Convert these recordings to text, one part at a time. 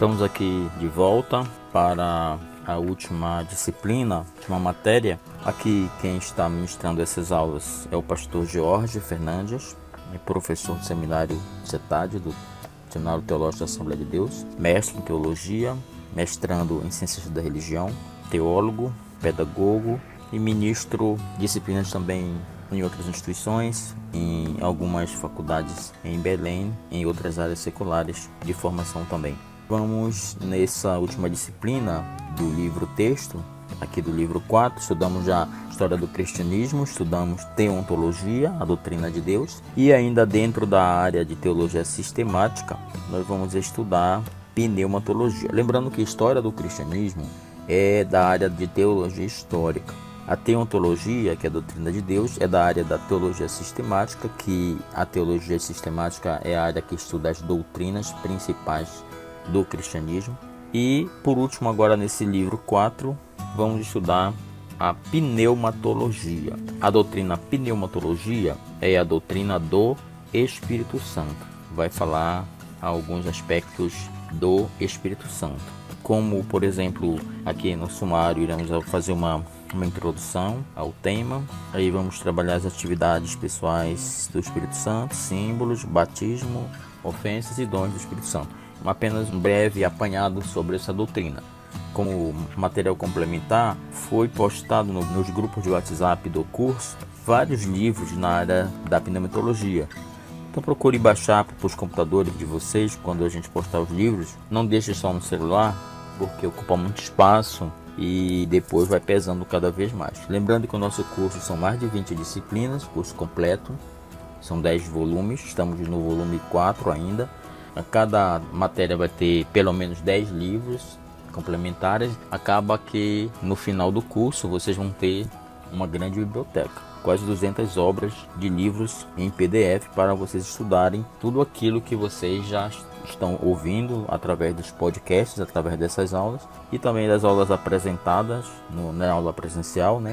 Estamos aqui de volta para a última disciplina, uma matéria. Aqui quem está ministrando essas aulas é o pastor Jorge Fernandes, professor do seminário CETAD, do Seminário Teológico da Assembleia de Deus, mestre em teologia, mestrando em ciências da religião, teólogo, pedagogo e ministro disciplinas também em outras instituições, em algumas faculdades em Belém, em outras áreas seculares de formação também. Vamos nessa última disciplina do livro texto, aqui do livro 4, estudamos já a história do cristianismo, estudamos teontologia, a doutrina de Deus, e ainda dentro da área de teologia sistemática, nós vamos estudar pneumatologia. Lembrando que a história do cristianismo é da área de teologia histórica. A teontologia, que é a doutrina de Deus, é da área da teologia sistemática, que a teologia sistemática é a área que estuda as doutrinas principais do cristianismo. E por último, agora nesse livro 4, vamos estudar a pneumatologia. A doutrina pneumatologia é a doutrina do Espírito Santo. Vai falar alguns aspectos do Espírito Santo, como por exemplo, aqui no sumário iremos fazer uma introdução ao tema, aí vamos trabalhar as atividades pessoais do Espírito Santo, símbolos, batismo, ofensas e dons do Espírito Santo. Apenas um breve apanhado sobre essa doutrina. Como material complementar, foi postado nos grupos de WhatsApp do curso vários livros na área da pneumatologia. Então procure baixar para os computadores de vocês quando a gente postar os livros. Não deixe só no celular, porque ocupa muito espaço e depois vai pesando cada vez mais. Lembrando que o nosso curso são mais de 20 disciplinas, curso completo, são 10 volumes, estamos no volume 4 ainda. A cada matéria vai ter pelo menos 10 livros complementares. Acaba que no final do curso vocês vão ter uma grande biblioteca, quase 200 obras de livros em PDF para vocês estudarem tudo aquilo que vocês já estão ouvindo através dos podcasts, através dessas aulas e também das aulas apresentadas na aula presencial,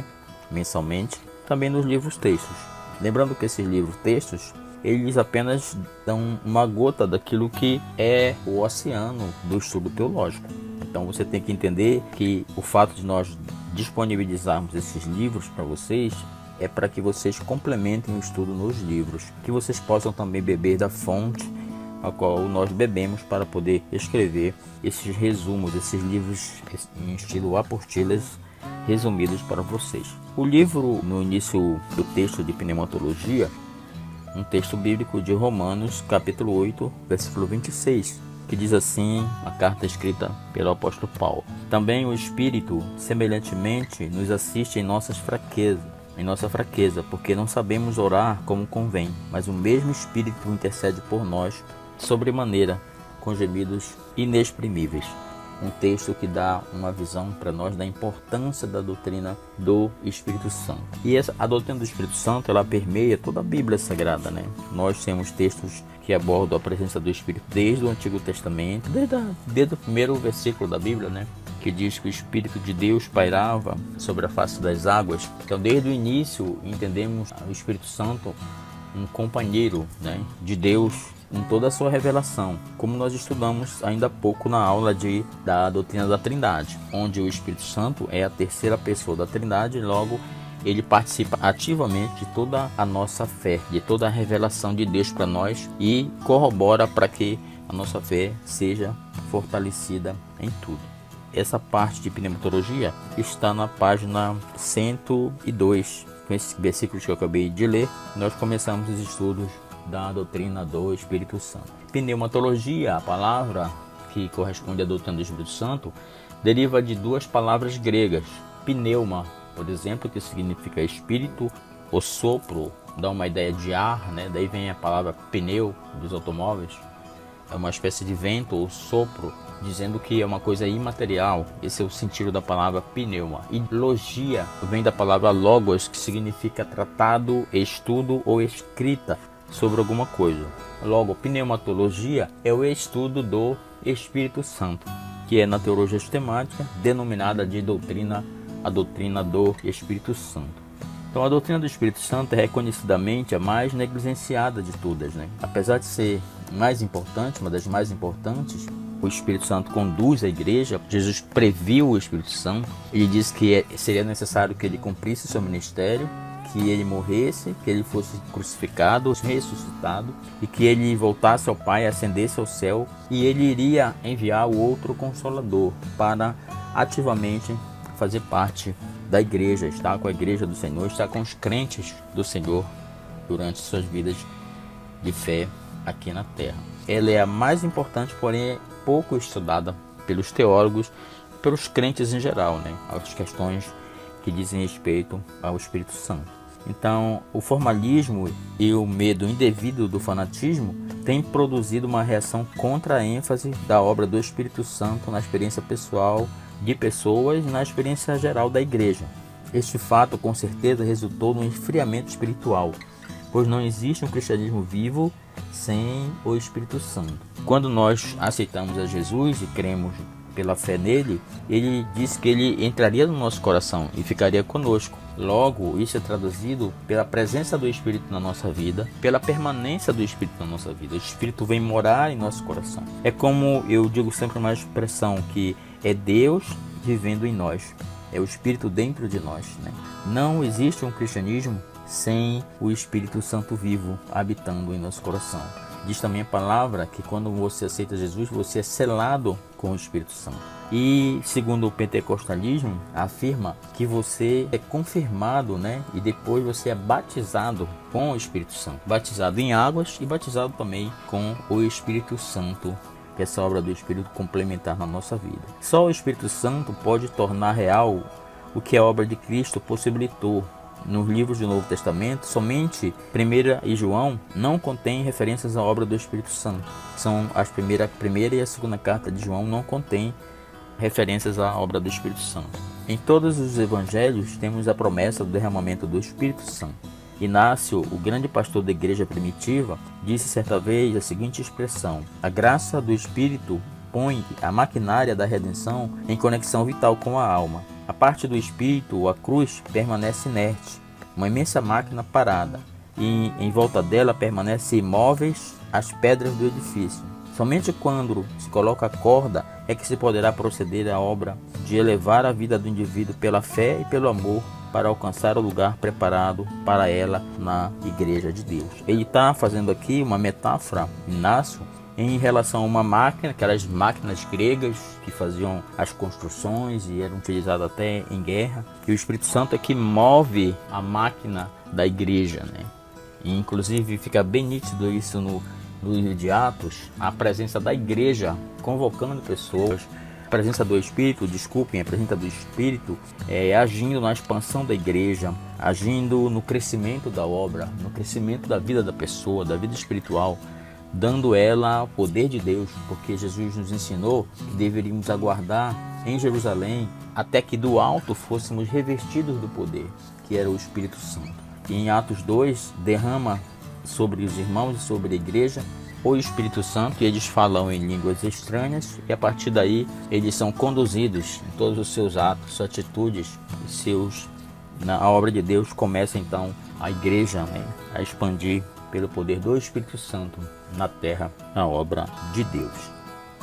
mensalmente, também nos livros textos. Lembrando que esses livros textos, eles apenas dão uma gota daquilo que é o oceano do estudo teológico. Então você tem que entender que o fato de nós disponibilizarmos esses livros para vocês é para que vocês complementem o estudo nos livros, que vocês possam também beber da fonte a qual nós bebemos para poder escrever esses resumos, esses livros em estilo apostilas resumidos para vocês. O livro, no início do texto de pneumatologia, um texto bíblico de Romanos, capítulo 8, versículo 26, que diz assim, a carta escrita pelo apóstolo Paulo: também o Espírito, semelhantemente, nos assiste em nossa fraqueza, porque não sabemos orar como convém, mas o mesmo Espírito intercede por nós, sobremaneira, com gemidos inexprimíveis. Um texto que dá uma visão para nós da importância da doutrina do Espírito Santo. E a doutrina do Espírito Santo, ela permeia toda a Bíblia Sagrada, Nós temos textos que abordam a presença do Espírito desde o Antigo Testamento, desde o primeiro versículo da Bíblia, que diz que o Espírito de Deus pairava sobre a face das águas. Então, desde o início, entendemos o Espírito Santo um companheiro, de Deus em toda a sua revelação, como nós estudamos ainda há pouco na aula da doutrina da Trindade, onde o Espírito Santo é a terceira pessoa da Trindade, logo ele participa ativamente de toda a nossa fé, de toda a revelação de Deus para nós e corrobora para que a nossa fé seja fortalecida em tudo. Essa parte de pneumatologia está na página 102. Com esses versículos que eu acabei de ler, nós começamos os estudos da doutrina do Espírito Santo. Pneumatologia, a palavra que corresponde à doutrina do Espírito Santo, deriva de duas palavras gregas. Pneuma, por exemplo, que significa espírito, o sopro, dá uma ideia de ar, Daí vem a palavra pneu dos automóveis, é uma espécie de vento ou sopro, dizendo que é uma coisa imaterial. Esse é o sentido da palavra pneuma. E logia vem da palavra logos, que significa tratado, estudo ou escrita sobre alguma coisa. Logo, pneumatologia é o estudo do Espírito Santo, que é na teologia sistemática denominada de a doutrina do Espírito Santo. Então a doutrina do Espírito Santo é reconhecidamente a mais negligenciada de todas, Apesar de ser mais importante, uma das mais importantes, o Espírito Santo conduz a igreja. Jesus previu o Espírito Santo. Ele disse que seria necessário que ele cumprisse o seu ministério, que ele morresse, que ele fosse crucificado, ressuscitado, e que ele voltasse ao Pai, ascendesse ao céu, e ele iria enviar o outro Consolador para ativamente fazer parte da igreja, estar com a igreja do Senhor, estar com os crentes do Senhor durante suas vidas de fé aqui na terra. Ela é a mais importante, porém é pouco estudada pelos teólogos, pelos crentes em geral, né? As questões que dizem respeito ao Espírito Santo. Então, o formalismo e o medo indevido do fanatismo têm produzido uma reação contra a ênfase da obra do Espírito Santo na experiência pessoal de pessoas e na experiência geral da igreja. Este fato, com certeza, resultou no esfriamento espiritual, pois não existe um cristianismo vivo sem o Espírito Santo. Quando nós aceitamos a Jesus e cremos pela fé nele, ele disse que ele entraria no nosso coração e ficaria conosco. Logo, isso é traduzido pela presença do Espírito na nossa vida, pela permanência do Espírito na nossa vida. O Espírito vem morar em nosso coração. É como eu digo sempre uma expressão que é Deus vivendo em nós. É o Espírito dentro de nós, né? Não existe um cristianismo sem o Espírito Santo vivo habitando em nosso coração. Diz também a palavra que quando você aceita Jesus, você é selado com o Espírito Santo. E segundo o pentecostalismo, afirma que você é confirmado, né? E depois você é batizado com o Espírito Santo. Batizado em águas e batizado também com o Espírito Santo. Que é essa obra do Espírito complementar na nossa vida. Só o Espírito Santo pode tornar real o que a obra de Cristo possibilitou. Nos livros do Novo Testamento, somente 1 e João não contém referências à obra do Espírito Santo. São a primeira e a segunda carta de João não contém referências à obra do Espírito Santo. Em todos os evangelhos temos a promessa do derramamento do Espírito Santo. Inácio, o grande pastor da igreja primitiva, disse certa vez a seguinte expressão: a graça do Espírito põe a maquinária da redenção em conexão vital com a alma. A parte do Espírito, a cruz, permanece inerte, uma imensa máquina parada, e em volta dela permanecem imóveis as pedras do edifício. Somente quando se coloca a corda é que se poderá proceder à obra de elevar a vida do indivíduo pela fé e pelo amor para alcançar o lugar preparado para ela na igreja de Deus. Ele está fazendo aqui uma metáfora, Inácio, em relação a uma máquina, aquelas máquinas gregas que faziam as construções e eram utilizadas até em guerra. E o Espírito Santo é que move a máquina da igreja, né? E, inclusive fica bem nítido isso no livro de Atos, a presença da igreja convocando pessoas. A presença do Espírito, a presença do Espírito agindo na expansão da igreja, agindo no crescimento da obra, no crescimento da vida da pessoa, da vida espiritual, dando ela o poder de Deus, porque Jesus nos ensinou que deveríamos aguardar em Jerusalém até que do alto fôssemos revestidos do poder, que era o Espírito Santo. E em Atos 2, derrama sobre os irmãos e sobre a igreja o Espírito Santo, e eles falam em línguas estranhas, e a partir daí eles são conduzidos em todos os seus atos, suas atitudes, a obra de Deus começa então a igreja, né, a expandir pelo poder do Espírito Santo na terra, a obra de Deus.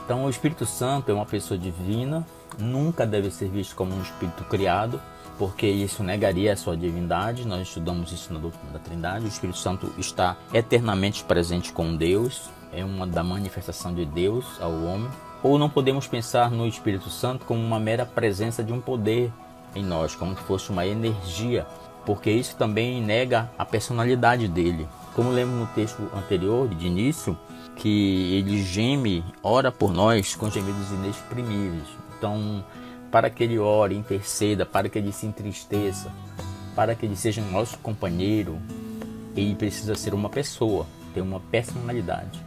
Então o Espírito Santo é uma pessoa divina, nunca deve ser visto como um espírito criado, porque isso negaria a sua divindade. Nós estudamos isso na doutrina da Trindade. O Espírito Santo está eternamente presente com Deus, é uma da manifestação de Deus ao homem. Ou não podemos pensar no Espírito Santo como uma mera presença de um poder em nós, como se fosse uma energia, porque isso também nega a personalidade dele. Como lemos no texto anterior, de início, que ele geme, ora por nós com gemidos inexprimíveis. Então, para que ele ore, interceda, para que ele se entristeça, para que ele seja nosso companheiro, ele precisa ser uma pessoa, ter uma personalidade.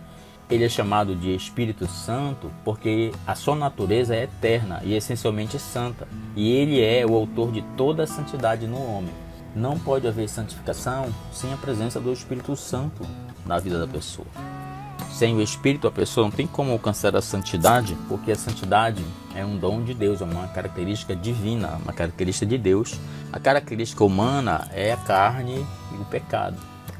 Ele é chamado de Espírito Santo porque a sua natureza é eterna e essencialmente santa. E ele é o autor de toda a santidade no homem. Não pode haver santificação sem a presença do Espírito Santo na vida da pessoa. Sem o Espírito, a pessoa não tem como alcançar a santidade, porque a santidade é um dom de Deus, é uma característica divina, uma característica de Deus. A característica humana é a carne e o pecado.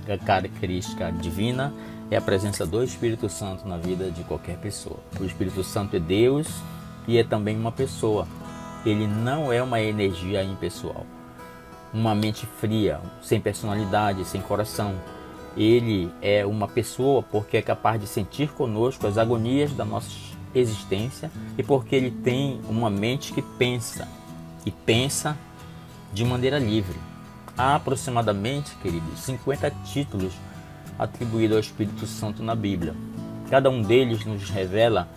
A característica divina é a presença do Espírito Santo na vida de qualquer pessoa. O Espírito Santo é Deus e é também uma pessoa. Ele não é uma energia impessoal, uma mente fria, sem personalidade, sem coração. Ele é uma pessoa porque é capaz de sentir conosco as agonias da nossa existência e porque ele tem uma mente que pensa, e pensa de maneira livre. Há aproximadamente, queridos, 50 títulos atribuídos ao Espírito Santo na Bíblia. Cada um deles nos revela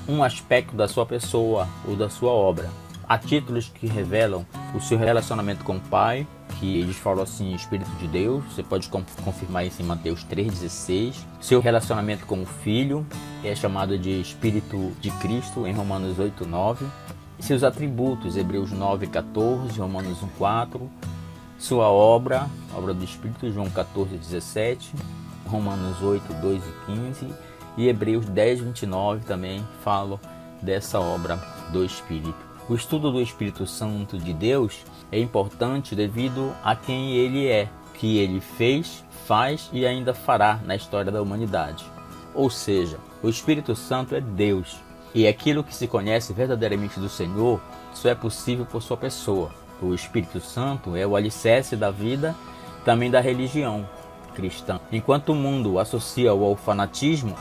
um aspecto da sua pessoa ou da sua obra. Há títulos que revelam o seu relacionamento com o Pai, que eles falam assim, Espírito de Deus, você pode confirmar isso em Mateus 3,16. Seu relacionamento com o Filho é chamado de Espírito de Cristo, em Romanos 8,9. Seus atributos, Hebreus 9,14, Romanos 1,4. Sua obra, a obra do Espírito, João 14,17, Romanos 8,2 e 15. E Hebreus 10,29 também falam dessa obra do Espírito. O estudo do Espírito Santo de Deus é importante devido a quem ele é, que ele fez, faz e ainda fará na história da humanidade. Ou seja, o Espírito Santo é Deus, e aquilo que se conhece verdadeiramente do Senhor só é possível por sua pessoa. O Espírito Santo é o alicerce da vida, também da religião cristã. Enquanto o mundo associa-o ao fanatismo,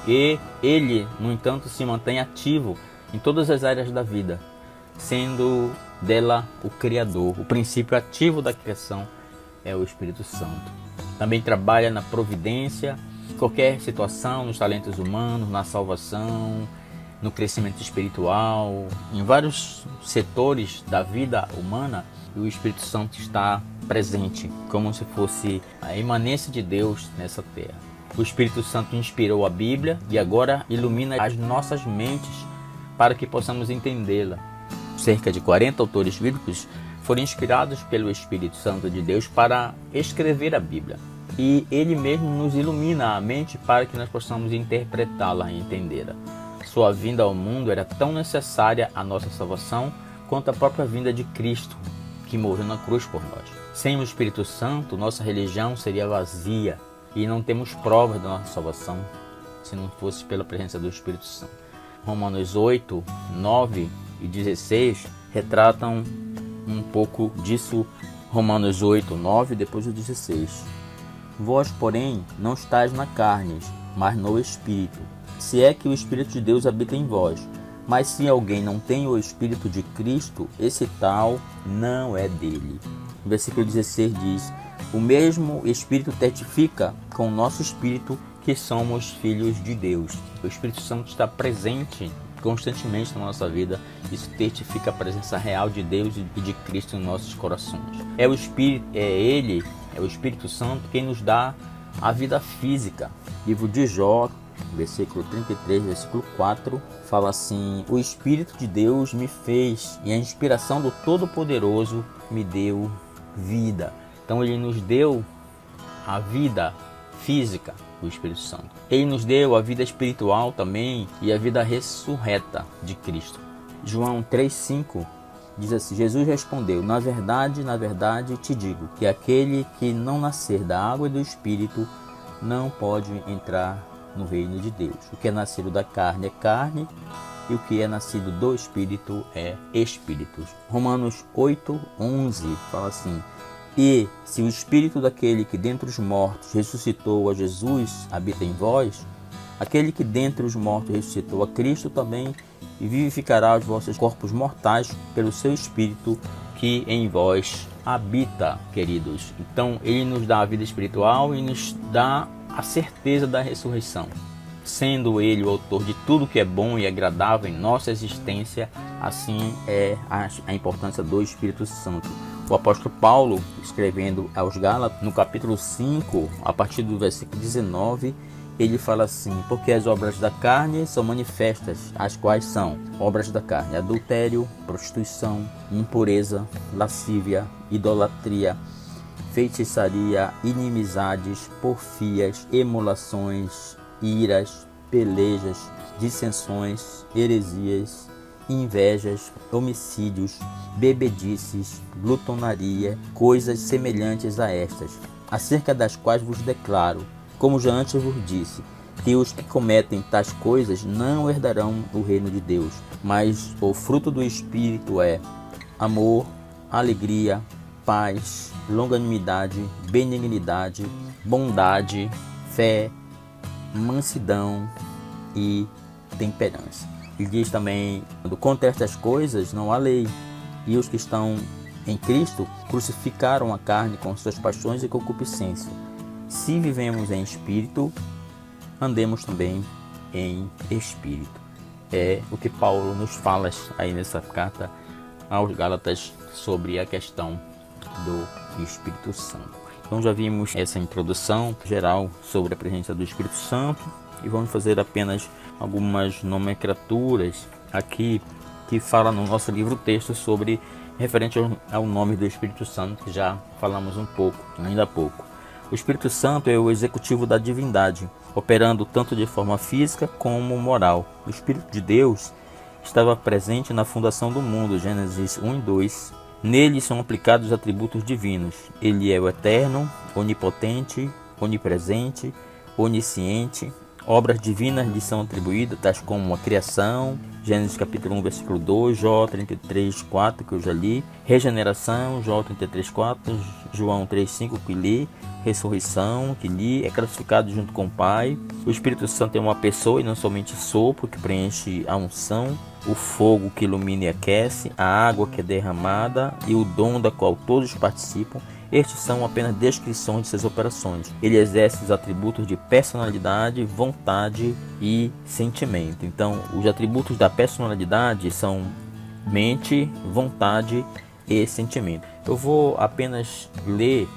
ele, no entanto, se mantém ativo em todas as áreas da vida, sendo dela o Criador. O princípio ativo da criação é o Espírito Santo. Também trabalha na providência, em qualquer situação, nos talentos humanos, na salvação, no crescimento espiritual, em vários setores da vida humana. O Espírito Santo está presente, como se fosse a imanência de Deus nessa terra. O Espírito Santo inspirou a Bíblia e agora ilumina as nossas mentes para que possamos entendê-la. Cerca de 40 autores bíblicos foram inspirados pelo Espírito Santo de Deus para escrever a Bíblia. E ele mesmo nos ilumina a mente para que nós possamos interpretá-la e entendê-la. Sua vinda ao mundo era tão necessária à nossa salvação quanto a própria vinda de Cristo, que morreu na cruz por nós. Sem o Espírito Santo, nossa religião seria vazia e não temos provas da nossa salvação se não fosse pela presença do Espírito Santo. Romanos 8, 9 e 16 retratam um pouco disso. Romanos 8, 9 e depois o 16. Vós, porém, não estáis na carne, mas no Espírito, se é que o Espírito de Deus habita em vós. Mas se alguém não tem o Espírito de Cristo, esse tal não é dele. O versículo 16 diz: o mesmo Espírito testifica com o nosso Espírito que somos filhos de Deus. O Espírito Santo está presente constantemente na nossa vida. Isso testifica a presença real de Deus e de Cristo em nossos corações. É o Espírito Santo quem nos dá a vida física. Livro de Jó, versículo 33, versículo 4, fala assim: o Espírito de Deus me fez e a inspiração do Todo-Poderoso me deu vida. Então ele nos deu a vida física, o Espírito Santo. Ele nos deu a vida espiritual também e a vida ressurreta de Cristo. João 3,5 diz assim: Jesus respondeu: na verdade te digo que aquele que não nascer da água e do Espírito não pode entrar no reino de Deus. O que é nascido da carne é carne, e o que é nascido do Espírito é Espírito. Romanos 8:11 fala assim: e se o Espírito daquele que dentre os mortos ressuscitou a Jesus habita em vós, aquele que dentre os mortos ressuscitou a Cristo também vivificará os vossos corpos mortais pelo seu Espírito que em vós habita, queridos. Então ele nos dá a vida espiritual e nos dá a certeza da ressurreição. Sendo ele o autor de tudo que é bom e agradável em nossa existência, assim é a importância do Espírito Santo. O apóstolo Paulo, escrevendo aos Gálatas, no capítulo 5, a partir do versículo 19, ele fala assim: porque as obras da carne são manifestas, as quais são obras da carne: adultério, prostituição, impureza, lascívia, idolatria, feitiçaria, inimizades, porfias, emulações, iras, pelejas, dissensões, heresias, invejas, homicídios, bebedices, glutonaria, coisas semelhantes a estas, acerca das quais vos declaro, como já antes vos disse, que os que cometem tais coisas não herdarão o reino de Deus. Mas o fruto do Espírito é amor, alegria, paz, longanimidade, benignidade, bondade, fé, mansidão e temperança. Ele diz também: contra estas coisas não há lei, e os que estão em Cristo crucificaram a carne com suas paixões e concupiscência. Se vivemos em espírito, andemos também em espírito. É o que Paulo nos fala aí nessa carta aos Gálatas sobre a questão do Espírito Santo. Então já vimos essa introdução geral sobre a presença do Espírito Santo e vamos fazer apenas algumas nomenclaturas aqui que fala no nosso livro texto sobre referente ao nome do Espírito Santo, que já falamos um pouco, ainda há pouco. O Espírito Santo é o executivo da divindade, operando tanto de forma física como moral. O Espírito de Deus estava presente na fundação do mundo, Gênesis 1 e 2. Nele são aplicados os atributos divinos. Ele é o eterno, onipotente, onipresente, onisciente. Obras divinas lhe são atribuídas, tais como a criação, Gênesis capítulo 1, versículo 2, Jó 33, 4, que eu já li, regeneração, Jó 33, 4, João 3, 5, que li, ressurreição, que li, é classificado junto com o Pai. O Espírito Santo é uma pessoa e não somente sopro, que preenche a unção, o fogo que ilumina e aquece, a água que é derramada e o dom da qual todos participam. Estes são apenas descrições de suas operações. Ele exerce os atributos de personalidade, vontade e sentimento. Então, os atributos da personalidade são mente, vontade e sentimento. Eu vou apenas ler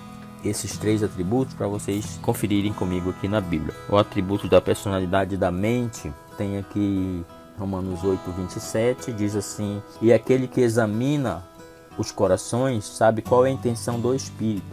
esses três atributos para vocês conferirem comigo aqui na Bíblia. O atributo da personalidade da mente tem aqui Romanos 8, 27, diz assim: e aquele que examina os corações sabe qual é a intenção do Espírito,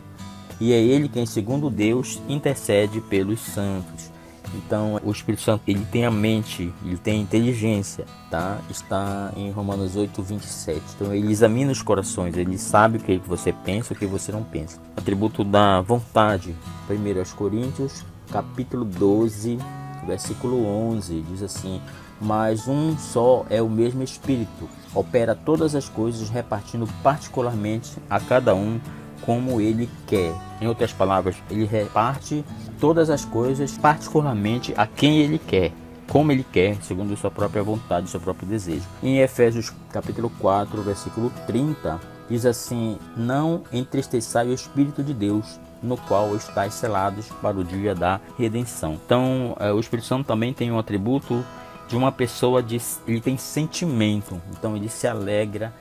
e é ele quem, segundo Deus, intercede pelos santos. Então, o Espírito Santo, ele tem a mente, ele tem a inteligência, tá? Está em Romanos 8, 27. Então, ele examina os corações, ele sabe o que você pensa e o que você não pensa. Atributo da vontade, 1 Coríntios, capítulo 12, versículo 11, diz assim: mas um só é o mesmo Espírito, opera todas as coisas, repartindo particularmente a cada um como ele quer. Em outras palavras, ele reparte todas as coisas particularmente a quem ele quer, como ele quer, segundo sua própria vontade, seu próprio desejo. Em Efésios capítulo 4, versículo 30, diz assim: não entristeçai o Espírito de Deus, no qual estáis selados para o dia da redenção. Então, o Espírito Santo também tem um atributo de uma pessoa, ele tem sentimento. Então ele se alegra,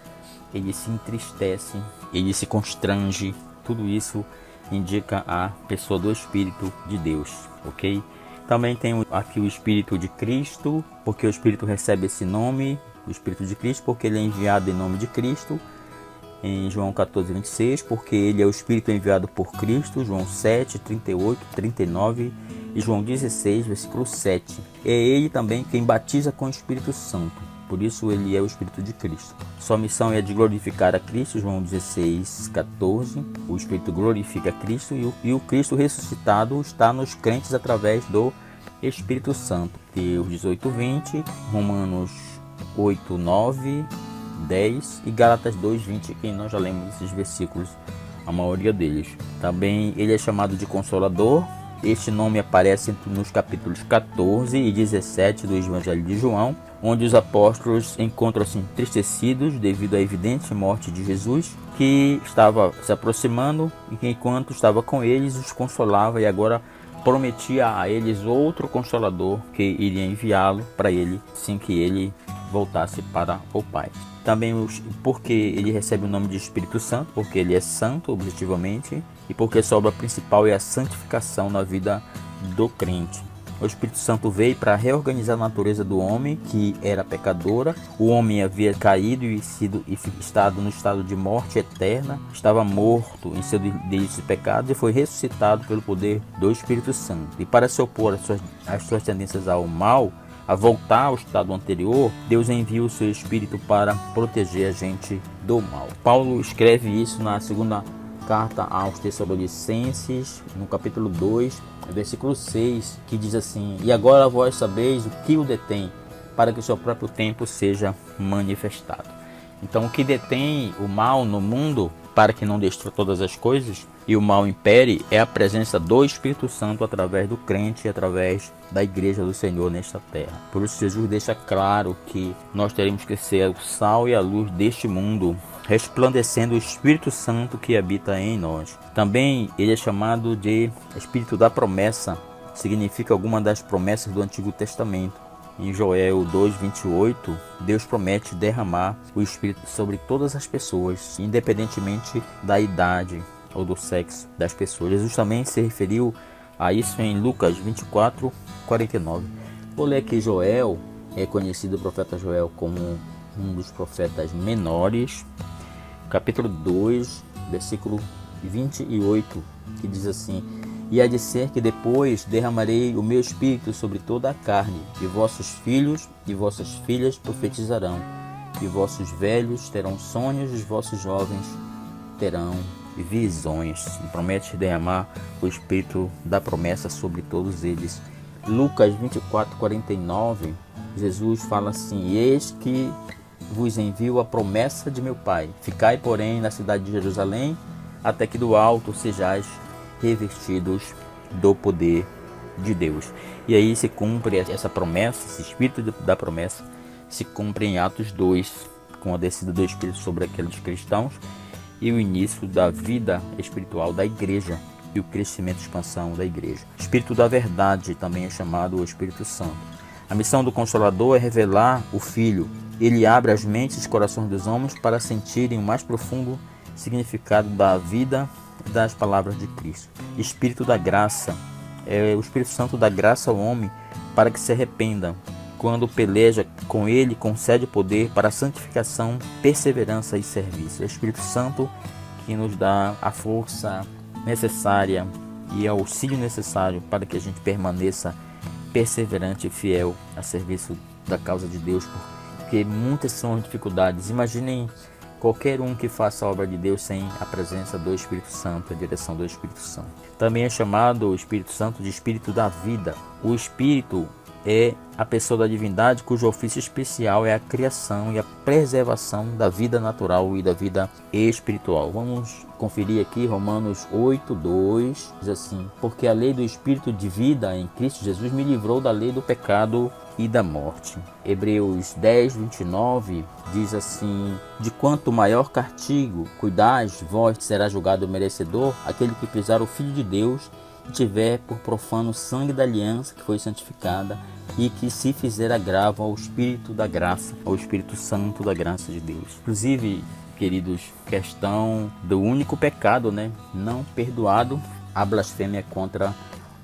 ele se entristece, ele se constrange. Tudo isso indica a pessoa do Espírito de Deus, ok? Também tem aqui o Espírito de Cristo, porque o Espírito recebe esse nome, o Espírito de Cristo, porque ele é enviado em nome de Cristo, em João 14, 26, porque ele é o Espírito enviado por Cristo, João 7, 38, 39 e João 16, versículo 7. É ele também quem batiza com o Espírito Santo, por isso ele é o Espírito de Cristo. Sua missão é de glorificar a Cristo, João 16, 14. O Espírito glorifica a Cristo e o Cristo ressuscitado está nos crentes através do Espírito Santo. Mateus 18, 20, Romanos 8, 9, 10 e Gálatas 2, 20, que nós já lemos esses versículos, a maioria deles. Também ele é chamado de Consolador. Este nome aparece nos capítulos 14 e 17 do Evangelho de João, onde os apóstolos encontram-se entristecidos devido à evidente morte de Jesus, que estava se aproximando e que, enquanto estava com eles, os consolava e agora prometia a eles outro Consolador que iria enviá-lo para ele assim que ele voltasse para o Pai. Também porque ele recebe o nome de Espírito Santo, porque ele é santo objetivamente e porque sua obra principal é a santificação na vida do crente. O Espírito Santo veio para reorganizar a natureza do homem, que era pecadora. O homem havia caído e estado no estado de morte eterna, estava morto em seu delírio de pecado e foi ressuscitado pelo poder do Espírito Santo. E para se opor às suas tendências ao mal, a voltar ao estado anterior, Deus envia o seu Espírito para proteger a gente do mal. Paulo escreve isso na segunda carta aos Tessalonicenses, no capítulo 2, versículo 6, que diz assim: e agora vós sabeis o que o detém, para que o seu próprio tempo seja manifestado. Então, o que detém o mal no mundo, para que não destrua todas as coisas e o mal impere, é a presença do Espírito Santo através do crente e através da igreja do Senhor nesta terra. Por isso Jesus deixa claro que nós teremos que ser o sal e a luz deste mundo, resplandecendo o Espírito Santo que habita em nós. Também ele é chamado de Espírito da promessa, significa alguma das promessas do Antigo Testamento. Em Joel 2:28, Deus promete derramar o Espírito sobre todas as pessoas, independentemente da idade ou do sexo das pessoas. Jesus também se referiu a isso em Lucas 24:49. Vou ler aqui Joel, é conhecido o profeta Joel como um dos profetas menores, capítulo 2, versículo 28, que diz assim: e há de ser que depois derramarei o meu espírito sobre toda a carne, e vossos filhos e vossas filhas profetizarão, e vossos velhos terão sonhos, e os vossos jovens terão visões. Promete derramar o espírito da promessa sobre todos eles. Lucas 24:49, Jesus fala assim: eis que vos envio a promessa de meu Pai, ficai porém na cidade de Jerusalém, até que do alto sejais revestidos do poder de Deus. E aí se cumpre essa promessa, esse espírito da promessa se cumpre em Atos 2, com a descida do Espírito sobre aqueles cristãos e o início da vida espiritual da igreja e o crescimento e expansão da igreja. Espírito da verdade também é chamado o Espírito Santo. A missão do Consolador é revelar o Filho. Ele abre as mentes e os corações dos homens para sentirem o mais profundo significado da vida das palavras de Cristo. Espírito da graça é o Espírito Santo da graça ao homem para que se arrependa. Quando peleja com ele, concede poder para a santificação, perseverança e serviço. É o Espírito Santo que nos dá a força necessária e o auxílio necessário para que a gente permaneça perseverante e fiel a serviço da causa de Deus, porque muitas são as dificuldades. Imaginem qualquer um que faça a obra de Deus sem a presença do Espírito Santo, a direção do Espírito Santo. Também é chamado o Espírito Santo de Espírito da vida. O Espírito é a pessoa da divindade cujo ofício especial é a criação e a preservação da vida natural e da vida espiritual. Vamos conferir aqui Romanos 8:2, diz assim: porque a lei do Espírito de vida em Cristo Jesus me livrou da lei do pecado e da morte. Hebreus 10:29 diz assim: de quanto maior castigo cuidais, vós será julgado merecedor aquele que pisar o Filho de Deus e tiver por profano o sangue da aliança que foi santificada, e que se fizer agravo ao Espírito da graça, ao Espírito Santo da graça de Deus. Inclusive, queridos, questão do único pecado, não perdoado, a blasfêmia contra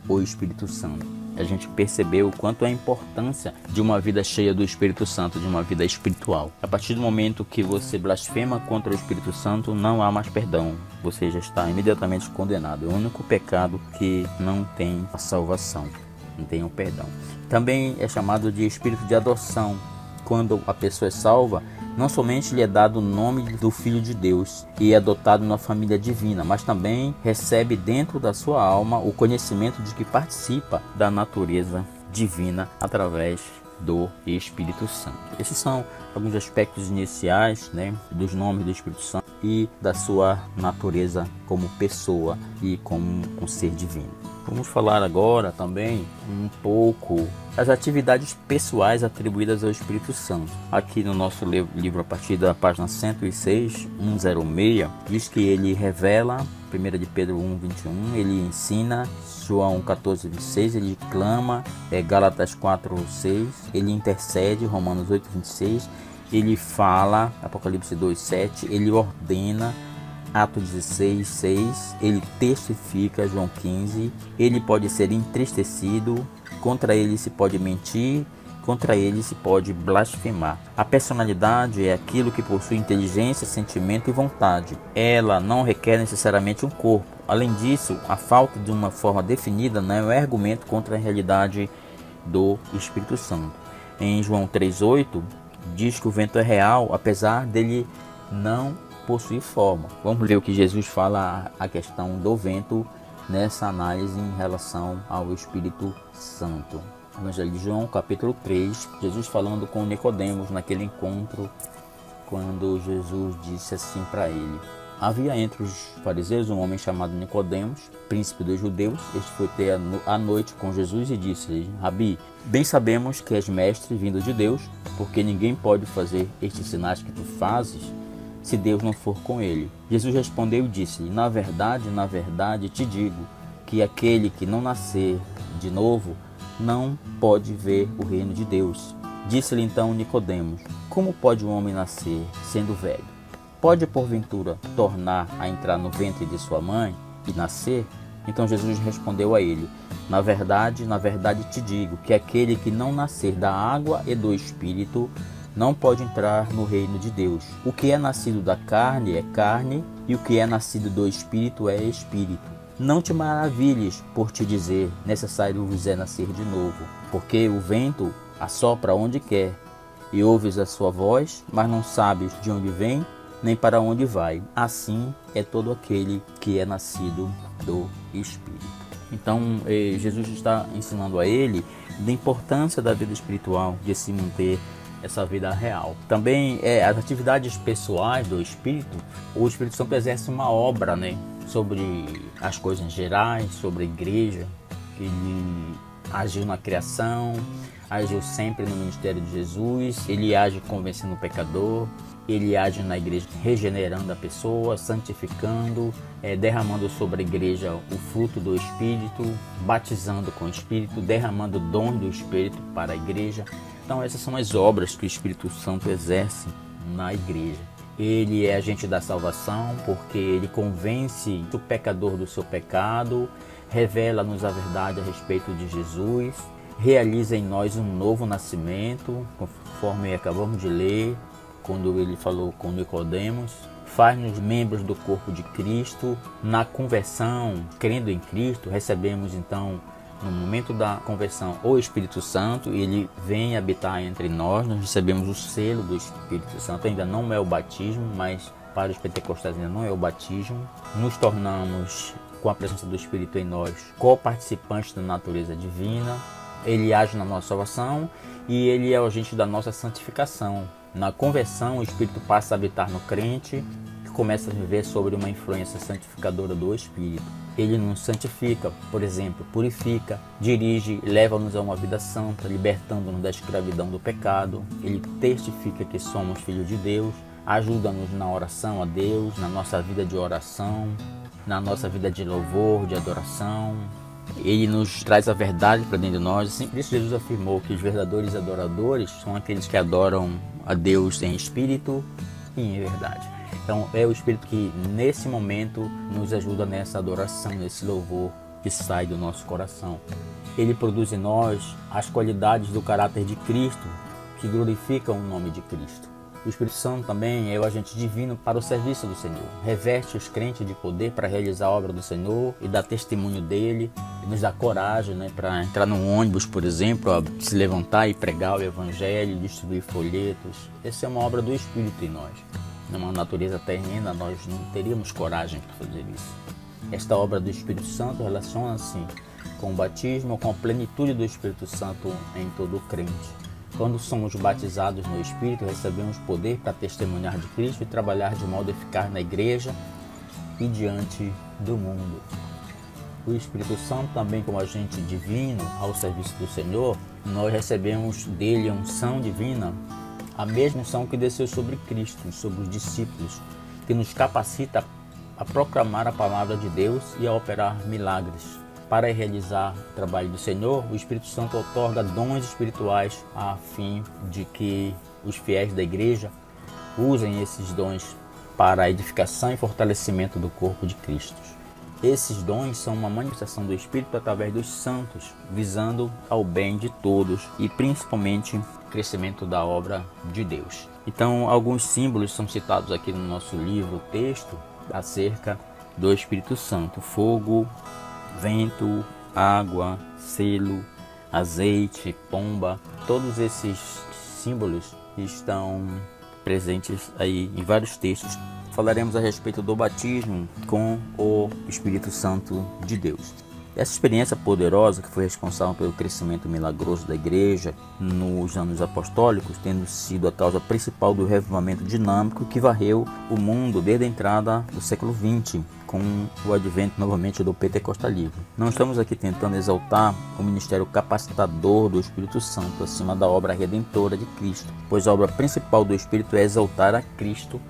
o Espírito Santo. A gente percebeu o quanto é a importância de uma vida cheia do Espírito Santo, de uma vida espiritual. A partir do momento que você blasfema contra o Espírito Santo, não há mais perdão. Você já está imediatamente condenado. É o único pecado que não tem a salvação, não tem o perdão. Também é chamado de Espírito de adoção. Quando a pessoa é salva, não somente lhe é dado o nome do Filho de Deus e é adotado na família divina, mas também recebe dentro da sua alma o conhecimento de que participa da natureza divina através do Espírito Santo. Esses são alguns aspectos iniciais, dos nomes do Espírito Santo e da sua natureza como pessoa e como um ser divino. Vamos falar agora também um pouco das atividades pessoais atribuídas ao Espírito Santo. Aqui no nosso livro, a partir da página 106, 106, diz que ele revela, 1 de Pedro 1:21, ele ensina, João 14:26, ele clama, Gálatas 4:6, ele intercede, Romanos 8:26, ele fala, Apocalipse 2:7, ele ordena, Atos 16:6, ele testifica, João 15, ele pode ser entristecido, contra ele se pode mentir, contra ele se pode blasfemar. A personalidade é aquilo que possui inteligência, sentimento e vontade. Ela não requer necessariamente um corpo. Além disso, a falta de uma forma definida não é um argumento contra a realidade do Espírito Santo. Em João 3:8, diz que o vento é real, apesar dele não possuir forma. Vamos ver o que Jesus fala a questão do vento nessa análise em relação ao Espírito Santo. Evangelho de João, capítulo 3, Jesus falando com Nicodemos naquele encontro, quando Jesus disse assim para ele: havia entre os fariseus um homem chamado Nicodemos, príncipe dos judeus. Este foi ter à noite com Jesus e disse-lhe: Rabi, bem sabemos que és mestre vindo de Deus, porque ninguém pode fazer estes sinais que tu fazes se Deus não for com ele. Jesus respondeu e disse-lhe: na verdade te digo que aquele que não nascer de novo não pode ver o reino de Deus. Disse-lhe então Nicodemos: como pode um homem nascer sendo velho? Pode porventura tornar a entrar no ventre de sua mãe e nascer? Então Jesus respondeu a ele: na verdade te digo que aquele que não nascer da água e do Espírito não pode entrar no reino de Deus. O que é nascido da carne é carne, e o que é nascido do Espírito é Espírito. Não te maravilhes por te dizer: necessário vos é nascer de novo, porque o vento assopra onde quer, e ouves a sua voz, mas não sabes de onde vem, nem para onde vai. Assim é todo aquele que é nascido do Espírito. Então, Jesus está ensinando a ele da importância da vida espiritual, de se manter essa vida real. Também as atividades pessoais do Espírito, o Espírito Santo exerce uma obra, sobre as coisas gerais, sobre a igreja. Ele agiu na criação, agiu sempre no ministério de Jesus, ele age convencendo o pecador, ele age na igreja regenerando a pessoa, santificando, derramando sobre a igreja o fruto do Espírito, batizando com o Espírito, derramando dons do Espírito para a igreja. Então essas são as obras que o Espírito Santo exerce na igreja. Ele é agente da salvação porque ele convence o pecador do seu pecado, revela-nos a verdade a respeito de Jesus, realiza em nós um novo nascimento, conforme acabamos de ler, quando ele falou com Nicodemos, faz-nos membros do corpo de Cristo. Na conversão, crendo em Cristo, recebemos então, no momento da conversão, o Espírito Santo, e ele vem habitar entre nós. Nós recebemos o selo do Espírito Santo, ainda não é o batismo, mas para os pentecostais ainda não é o batismo. Nos tornamos, com a presença do Espírito em nós, co-participantes da natureza divina. Ele age na nossa salvação e ele é o agente da nossa santificação. Na conversão, o Espírito passa a habitar no crente, que começa a viver sobre uma influência santificadora do Espírito. Ele nos santifica, por exemplo, purifica, dirige, leva-nos a uma vida santa, libertando-nos da escravidão do pecado. Ele testifica que somos filhos de Deus, ajuda-nos na oração a Deus, na nossa vida de oração, na nossa vida de louvor, de adoração. Ele nos traz a verdade para dentro de nós. Assim, por isso Jesus afirmou que os verdadeiros adoradores são aqueles que adoram a Deus em espírito e em verdade. Então é o Espírito que nesse momento nos ajuda nessa adoração, nesse louvor que sai do nosso coração. Ele produz em nós as qualidades do caráter de Cristo, que glorificam o nome de Cristo. O Espírito Santo também é o agente divino para o serviço do Senhor. Reveste os crentes de poder para realizar a obra do Senhor e dar testemunho dele. E nos dá coragem, para entrar num ônibus, por exemplo, se levantar e pregar o Evangelho, distribuir folhetos. Essa é uma obra do Espírito em nós. Numa natureza terrena, nós não teríamos coragem para fazer isso. Esta obra do Espírito Santo relaciona-se com o batismo, com a plenitude do Espírito Santo em todo o crente. Quando somos batizados no Espírito, recebemos poder para testemunhar de Cristo e trabalhar de modo eficaz na igreja e diante do mundo. O Espírito Santo também, como agente divino ao serviço do Senhor, nós recebemos dele a unção divina, a mesma unção que desceu sobre Cristo, sobre os discípulos, que nos capacita a proclamar a palavra de Deus e a operar milagres. Para realizar o trabalho do Senhor, o Espírito Santo outorga dons espirituais a fim de que os fiéis da igreja usem esses dons para a edificação e fortalecimento do corpo de Cristo. Esses dons são uma manifestação do Espírito através dos santos, visando ao bem de todos e principalmente o crescimento da obra de Deus. Então, alguns símbolos são citados aqui no nosso livro, texto, acerca do Espírito Santo: fogo, vento, água, selo, azeite, pomba. Todos esses símbolos estão presentes aí em vários textos falaremos a respeito do batismo com o Espírito Santo de Deus. Essa experiência poderosa que foi responsável pelo crescimento milagroso da igreja nos anos apostólicos, tendo sido a causa principal do revivamento dinâmico que varreu o mundo desde a entrada do século XX, com o advento novamente do pentecostalismo. Não estamos aqui tentando exaltar o ministério capacitador do Espírito Santo acima da obra redentora de Cristo, pois a obra principal do Espírito é exaltar a Cristo,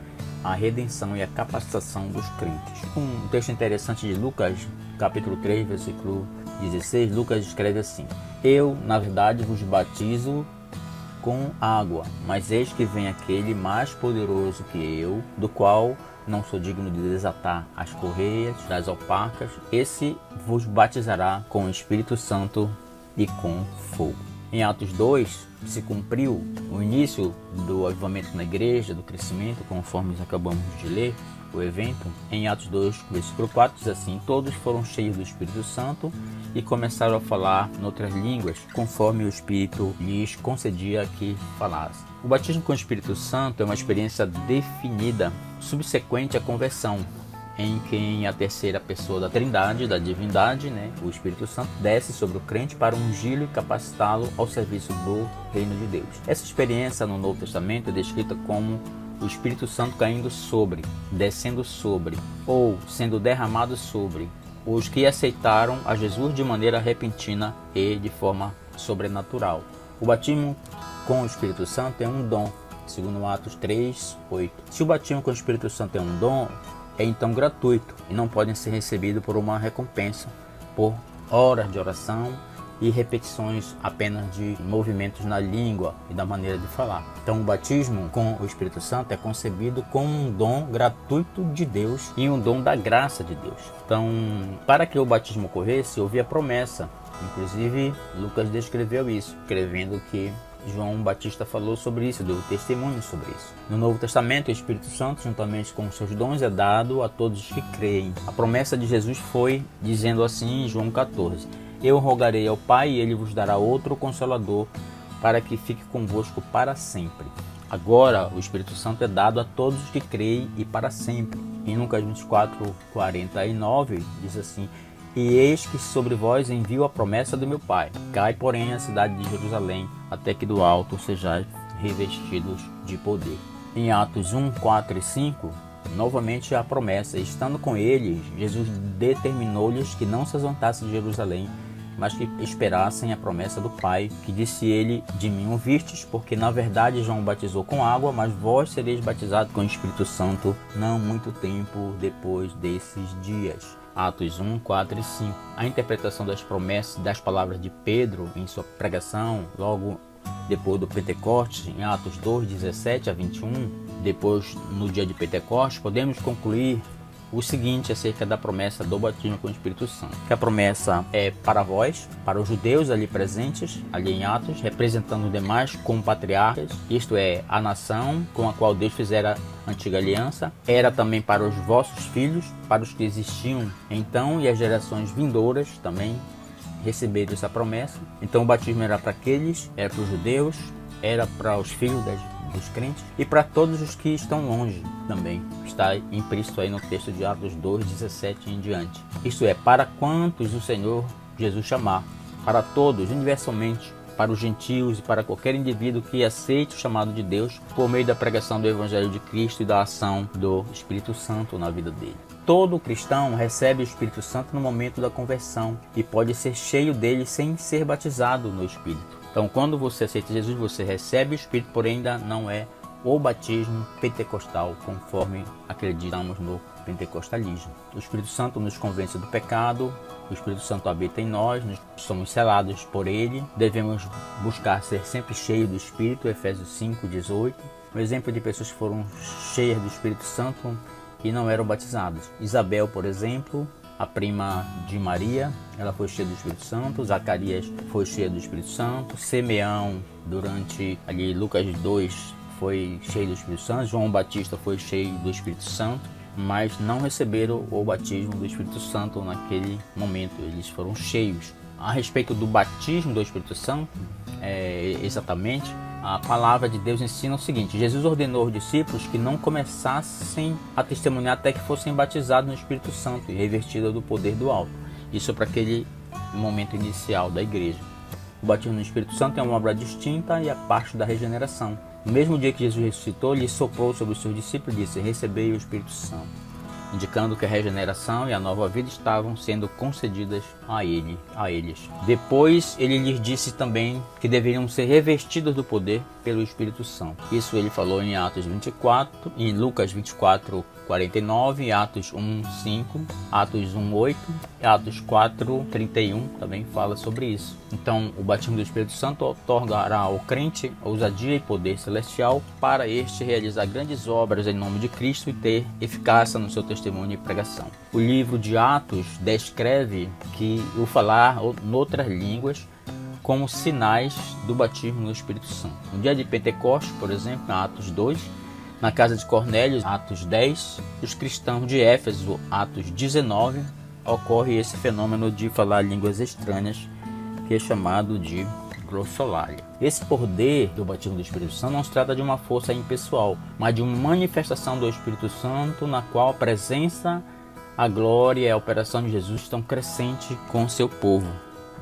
a redenção e a capacitação dos crentes. Um texto interessante de Lucas, capítulo 3, versículo 16, Lucas escreve assim: Eu, na verdade, vos batizo com água, mas eis que vem aquele mais poderoso que eu, do qual não sou digno de desatar as correias das alparcas. Esse vos batizará com o Espírito Santo e com fogo. Em Atos 2, se cumpriu o início do avivamento na igreja, do crescimento, conforme acabamos de ler o evento. Em Atos 2, versículo 4, diz assim: Todos foram cheios do Espírito Santo e começaram a falar em outras línguas, conforme o Espírito lhes concedia que falassem. O batismo com o Espírito Santo é uma experiência definida, subsequente à conversão, em que a terceira pessoa da Trindade, da divindade, o Espírito Santo, desce sobre o crente para ungí-lo e capacitá-lo ao serviço do reino de Deus. Essa experiência no Novo Testamento é descrita como o Espírito Santo caindo sobre, descendo sobre, ou sendo derramado sobre os que aceitaram a Jesus de maneira repentina e de forma sobrenatural. O batismo com o Espírito Santo é um dom, segundo Atos 3, 8. Se o batismo com o Espírito Santo é um dom, é então gratuito e não podem ser recebidos por uma recompensa, por horas de oração e repetições apenas de movimentos na língua e da maneira de falar. Então o batismo com o Espírito Santo é concebido como um dom gratuito de Deus e um dom da graça de Deus. Então, para que o batismo ocorresse, houve a promessa. Inclusive, Lucas descreveu isso, escrevendo que João Batista falou sobre isso, deu testemunho sobre isso. No Novo Testamento, o Espírito Santo, juntamente com seus dons, é dado a todos que creem. A promessa de Jesus foi dizendo assim em João 14: Eu rogarei ao Pai e ele vos dará outro Consolador, para que fique convosco para sempre. Agora, o Espírito Santo é dado a todos os que creem e para sempre. Em Lucas 24, 49, diz assim: E eis que sobre vós envio a promessa do meu Pai. Cai, porém, a cidade de Jerusalém, até que do alto sejais revestidos de poder. Em Atos 1, 4 e 5, novamente a promessa. Estando com eles, Jesus determinou-lhes que não se ausentassem de Jerusalém, mas que esperassem a promessa do Pai, que disse ele: De mim ouvistes, porque na verdade João batizou com água, mas vós sereis batizados com o Espírito Santo não muito tempo depois desses dias. Atos 1, 4 e 5. A interpretação das promessas das palavras de Pedro em sua pregação, logo depois do Pentecostes, em Atos 2, 17 a 21, depois no dia de Pentecostes, podemos concluir o seguinte acerca da promessa do batismo com o Espírito Santo. Que a promessa é para vós, para os judeus ali presentes, ali em Atos, representando os demais como patriarcas, isto é, a nação com a qual Deus fizera a antiga aliança. Era também para os vossos filhos, para os que existiam então, e as gerações vindouras também receberam essa promessa. Então o batismo era para aqueles, era para os judeus, era para os filhos dos crentes e para todos os que estão longe também. Está implícito aí no texto de Atos 2, 17 em diante. Isto é, para quantos o Senhor Jesus chamar, para todos, universalmente, para os gentios e para qualquer indivíduo que aceite o chamado de Deus por meio da pregação do Evangelho de Cristo e da ação do Espírito Santo na vida dele. Todo cristão recebe o Espírito Santo no momento da conversão e pode ser cheio dele sem ser batizado no Espírito. Então, quando você aceita Jesus, você recebe o Espírito, porém ainda não é o batismo pentecostal, conforme acreditamos no pentecostalismo. O Espírito Santo nos convence do pecado, o Espírito Santo habita em nós somos selados por ele, devemos buscar ser sempre cheios do Espírito, Efésios 5, 18. Um exemplo de pessoas que foram cheias do Espírito Santo e não eram batizadas. Isabel, por exemplo, a prima de Maria, ela foi cheia do Espírito Santo. Zacarias foi cheio do Espírito Santo. Simeão, durante ali Lucas 2, foi cheio do Espírito Santo. João Batista foi cheio do Espírito Santo, mas não receberam o batismo do Espírito Santo naquele momento. Eles foram cheios. A respeito do batismo do Espírito Santo, exatamente, A palavra de Deus ensina o seguinte: Jesus ordenou aos discípulos que não começassem a testemunhar até que fossem batizados no Espírito Santo e revestidos do poder do alto. Isso para aquele momento inicial da igreja. O batismo no Espírito Santo é uma obra distinta e a parte da regeneração. No mesmo dia que Jesus ressuscitou, ele soprou sobre os seus discípulos e disse: recebei o Espírito Santo, indicando que a regeneração e a nova vida estavam sendo concedidas a eles. Depois ele lhes disse também que deveriam ser revestidos do poder pelo Espírito Santo. Isso ele falou em Atos 24, em Lucas 24:49, Atos 1:5, Atos 1:8, Atos 4:31 também fala sobre isso. Então, o batismo do Espírito Santo otorgará ao crente ousadia e poder celestial para este realizar grandes obras em nome de Cristo e ter eficácia no seu testemunho e pregação. O livro de Atos descreve que o falar noutras línguas como sinais do batismo no Espírito Santo. No dia de Pentecostes, por exemplo, em Atos 2, na casa de Cornélio, Atos 10, os cristãos de Éfeso, Atos 19, ocorre esse fenômeno de falar línguas estranhas, que é chamado de glossolalia. Esse poder do batismo do Espírito Santo não se trata de uma força impessoal, mas de uma manifestação do Espírito Santo na qual a presença, a glória e a operação de Jesus estão crescentes com o seu povo.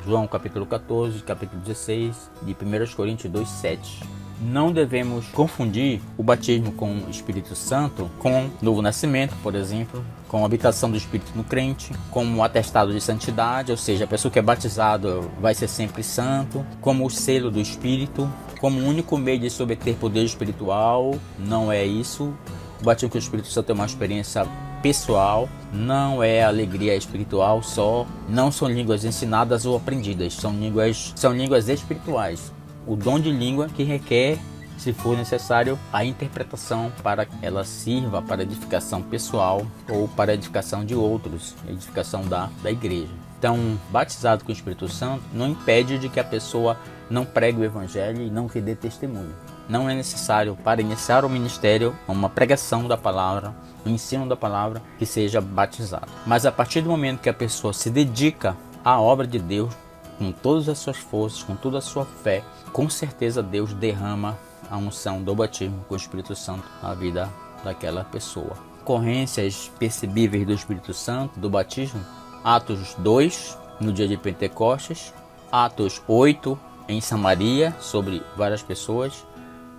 João capítulo 14, capítulo 16 e 1 Coríntios 2:7. Não devemos confundir o batismo com o Espírito Santo com novo nascimento, por exemplo, com a habitação do Espírito no crente, como o atestado de santidade, ou seja, a pessoa que é batizada vai ser sempre santo, como o selo do Espírito, como o único meio de se obter poder espiritual. Não é isso. O batismo com o Espírito Santo é uma experiência pessoal, não é alegria espiritual só, não são línguas ensinadas ou aprendidas, são línguas espirituais. O dom de língua que requer, se for necessário, a interpretação para que ela sirva para edificação pessoal ou para edificação de outros, edificação da igreja. Então, batizado com o Espírito Santo não impede de que a pessoa não pregue o Evangelho e não que dê testemunho. Não é necessário, para iniciar o ministério, uma pregação da palavra, o ensino da palavra, que seja batizado. Mas a partir do momento que a pessoa se dedica à obra de Deus, com todas as suas forças, com toda a sua fé, com certeza Deus derrama a unção do batismo com o Espírito Santo na vida daquela pessoa. Ocorrências percebíveis do Espírito Santo, do batismo: Atos 2, no dia de Pentecostes, Atos 8, em Samaria, sobre várias pessoas,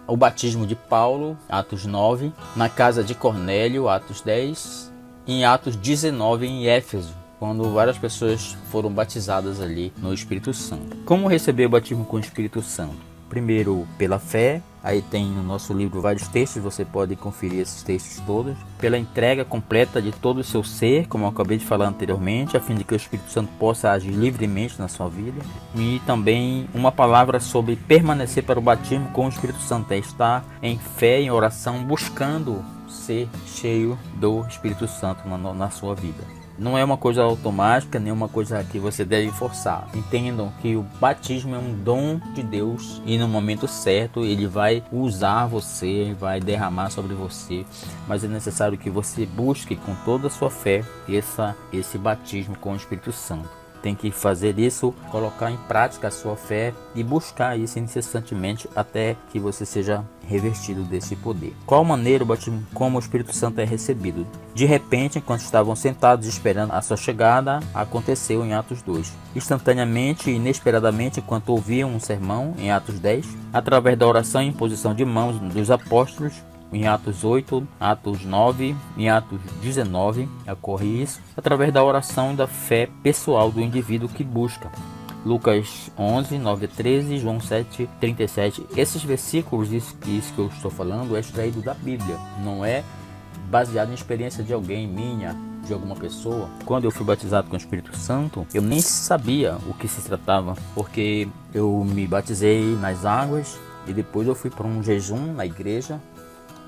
o batismo de Paulo, Atos 9, na casa de Cornélio, Atos 10, e em Atos 19, em Éfeso, quando várias pessoas foram batizadas ali no Espírito Santo. Como receber o batismo com o Espírito Santo? Primeiro, pela fé. Aí tem no nosso livro vários textos, você pode conferir esses textos todos. Pela entrega completa de todo o seu ser, como eu acabei de falar anteriormente, a fim de que o Espírito Santo possa agir livremente na sua vida. E também uma palavra sobre permanecer para o batismo com o Espírito Santo, é estar em fé, em oração, buscando ser cheio do Espírito Santo na sua vida. Não é uma coisa automática, nem uma coisa que você deve forçar. Entendam que o batismo é um dom de Deus e no momento certo Ele vai usar você, vai derramar sobre você. Mas é necessário que você busque com toda a sua fé esse batismo com o Espírito Santo. Tem que fazer isso, colocar em prática a sua fé e buscar isso incessantemente até que você seja revestido desse poder. Qual maneira o batismo como o Espírito Santo é recebido? De repente, enquanto estavam sentados esperando a sua chegada, aconteceu em Atos 2. Instantaneamente e inesperadamente, enquanto ouviam um sermão, em Atos 10, através da oração e imposição de mãos dos apóstolos, em Atos 8, Atos 9 e Atos 19, ocorre isso, através da oração e da fé pessoal do indivíduo que busca. Lucas 11, 9 a 13, João 7, 37. Esses versículos, isso que eu estou falando, é extraído da Bíblia, não é baseado em experiência de alguém, minha, de alguma pessoa. Quando eu fui batizado com o Espírito Santo, eu nem sabia o que se tratava, porque eu me batizei nas águas e depois eu fui para um jejum na igreja.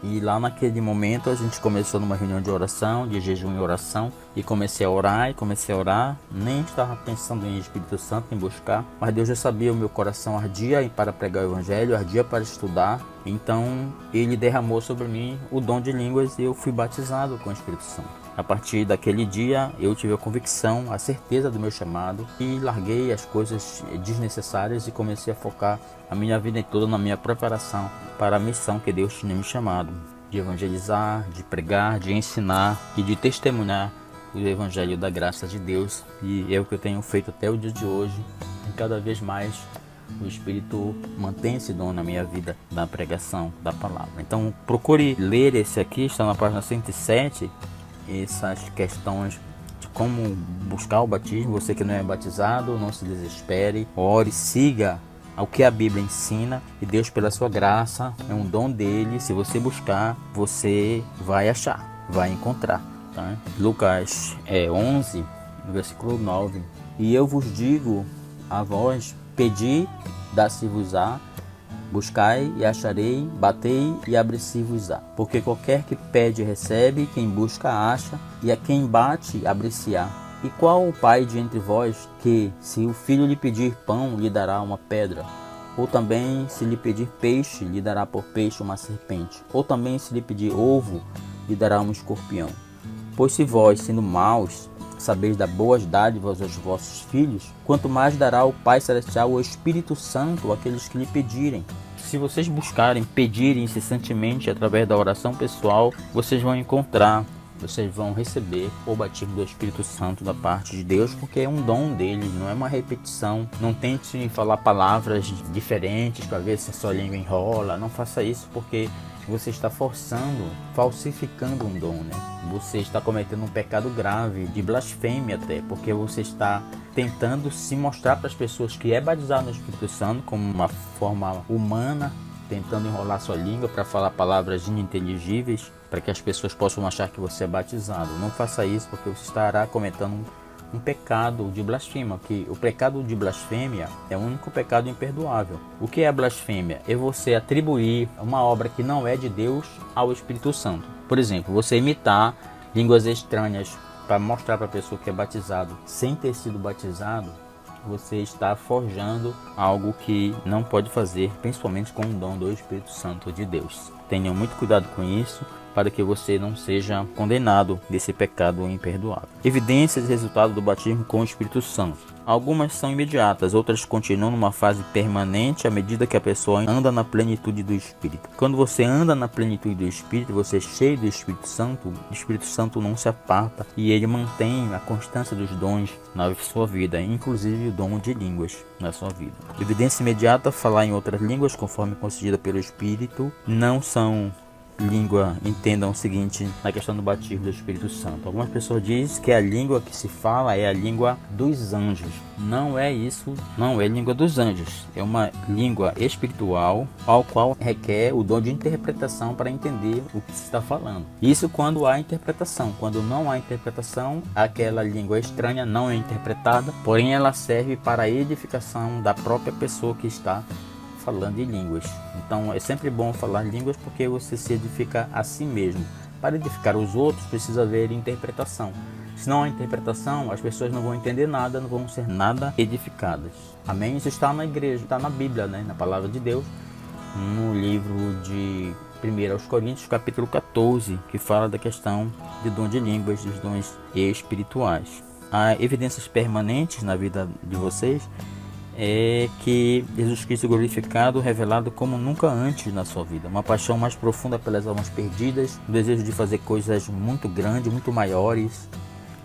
E lá naquele momento a gente começou numa reunião de oração, de jejum e oração, e comecei a orar, nem estava pensando em Espírito Santo, em buscar, mas Deus já sabia, o meu coração ardia para pregar o Evangelho, ardia para estudar, então Ele derramou sobre mim o dom de línguas e eu fui batizado com o Espírito Santo. A partir daquele dia eu tive a convicção, a certeza do meu chamado e larguei as coisas desnecessárias e comecei a focar a minha vida toda na minha preparação para a missão que Deus tinha me chamado, de evangelizar, de pregar, de ensinar e de testemunhar o evangelho da graça de Deus. E é o que eu tenho feito até o dia de hoje. E cada vez mais o Espírito mantém esse dom na minha vida, da pregação da palavra. Então procure ler esse aqui, está na página 107, essas questões de como buscar o batismo. Você que não é batizado, não se desespere, ore, siga o que a Bíblia ensina, e Deus, pela sua graça, é um dom dele. Se você buscar, você vai achar, vai encontrar, tá? Lucas 11, versículo 9: e eu vos digo a vós, pedi, dá-se-vos-á, buscai e acharei, batei e abri-se-vos-á. Porque qualquer que pede recebe, quem busca acha, e a quem bate abre-se-á. E qual o pai de entre vós que, se o filho lhe pedir pão, lhe dará uma pedra? Ou também, se lhe pedir peixe, lhe dará por peixe uma serpente? Ou também, se lhe pedir ovo, lhe dará um escorpião? Pois se vós, sendo maus, sabeis dar boas dádivas aos vossos filhos, quanto mais dará o Pai Celestial o Espírito Santo àqueles que lhe pedirem. Se vocês buscarem, pedirem incessantemente através da oração pessoal, vocês vão encontrar, vocês vão receber o batismo do Espírito Santo da parte de Deus, porque é um dom dele, não é uma repetição. Não tente falar palavras diferentes para ver se a sua língua enrola. Não faça isso, porque você está falsificando um dom, né? Você está cometendo um pecado grave, de blasfêmia até, porque você está tentando se mostrar para as pessoas que é batizado no Espírito Santo como uma forma humana, tentando enrolar sua língua para falar palavras ininteligíveis, para que as pessoas possam achar que você é batizado. Não faça isso, porque você estará cometendo um pecado de blasfêmia, que o pecado de blasfêmia é o único pecado imperdoável. O que é a blasfêmia? É você atribuir uma obra que não é de Deus ao Espírito Santo. Por exemplo, você imitar línguas estranhas para mostrar para a pessoa que é batizado sem ter sido batizado. Você está forjando algo que não pode fazer, principalmente com o dom do Espírito Santo de Deus. Tenham muito cuidado com isso, para que você não seja condenado desse pecado imperdoável. Evidências e resultados do batismo com o Espírito Santo. Algumas são imediatas, outras continuam numa fase permanente à medida que a pessoa anda na plenitude do Espírito. Quando você anda na plenitude do Espírito, você é cheio do Espírito Santo não se aparta e ele mantém a constância dos dons na sua vida, inclusive o dom de línguas na sua vida. Evidência imediata: falar em outras línguas conforme concedida pelo Espírito. Não são língua, entendam o seguinte, na questão do batismo do Espírito Santo. Algumas pessoas dizem que a língua que se fala é a língua dos anjos. Não é isso, não é língua dos anjos. É uma língua espiritual, ao qual requer o dom de interpretação para entender o que se está falando. Isso quando há interpretação. Quando não há interpretação, aquela língua estranha não é interpretada, porém ela serve para a edificação da própria pessoa que está falando em línguas. Então é sempre bom falar línguas, porque você se edifica a si mesmo. Para edificar os outros precisa haver interpretação. Se não há interpretação, as pessoas não vão entender nada, não vão ser nada edificadas. Amém? Isso está na igreja, está na Bíblia, né? Na palavra de Deus, no livro de 1 Coríntios, capítulo 14, que fala da questão de dom de línguas, dos dons espirituais. Há evidências permanentes na vida de vocês é que Jesus Cristo glorificado, revelado como nunca antes na sua vida. Uma paixão mais profunda pelas almas perdidas, um desejo de fazer coisas muito grandes, muito maiores,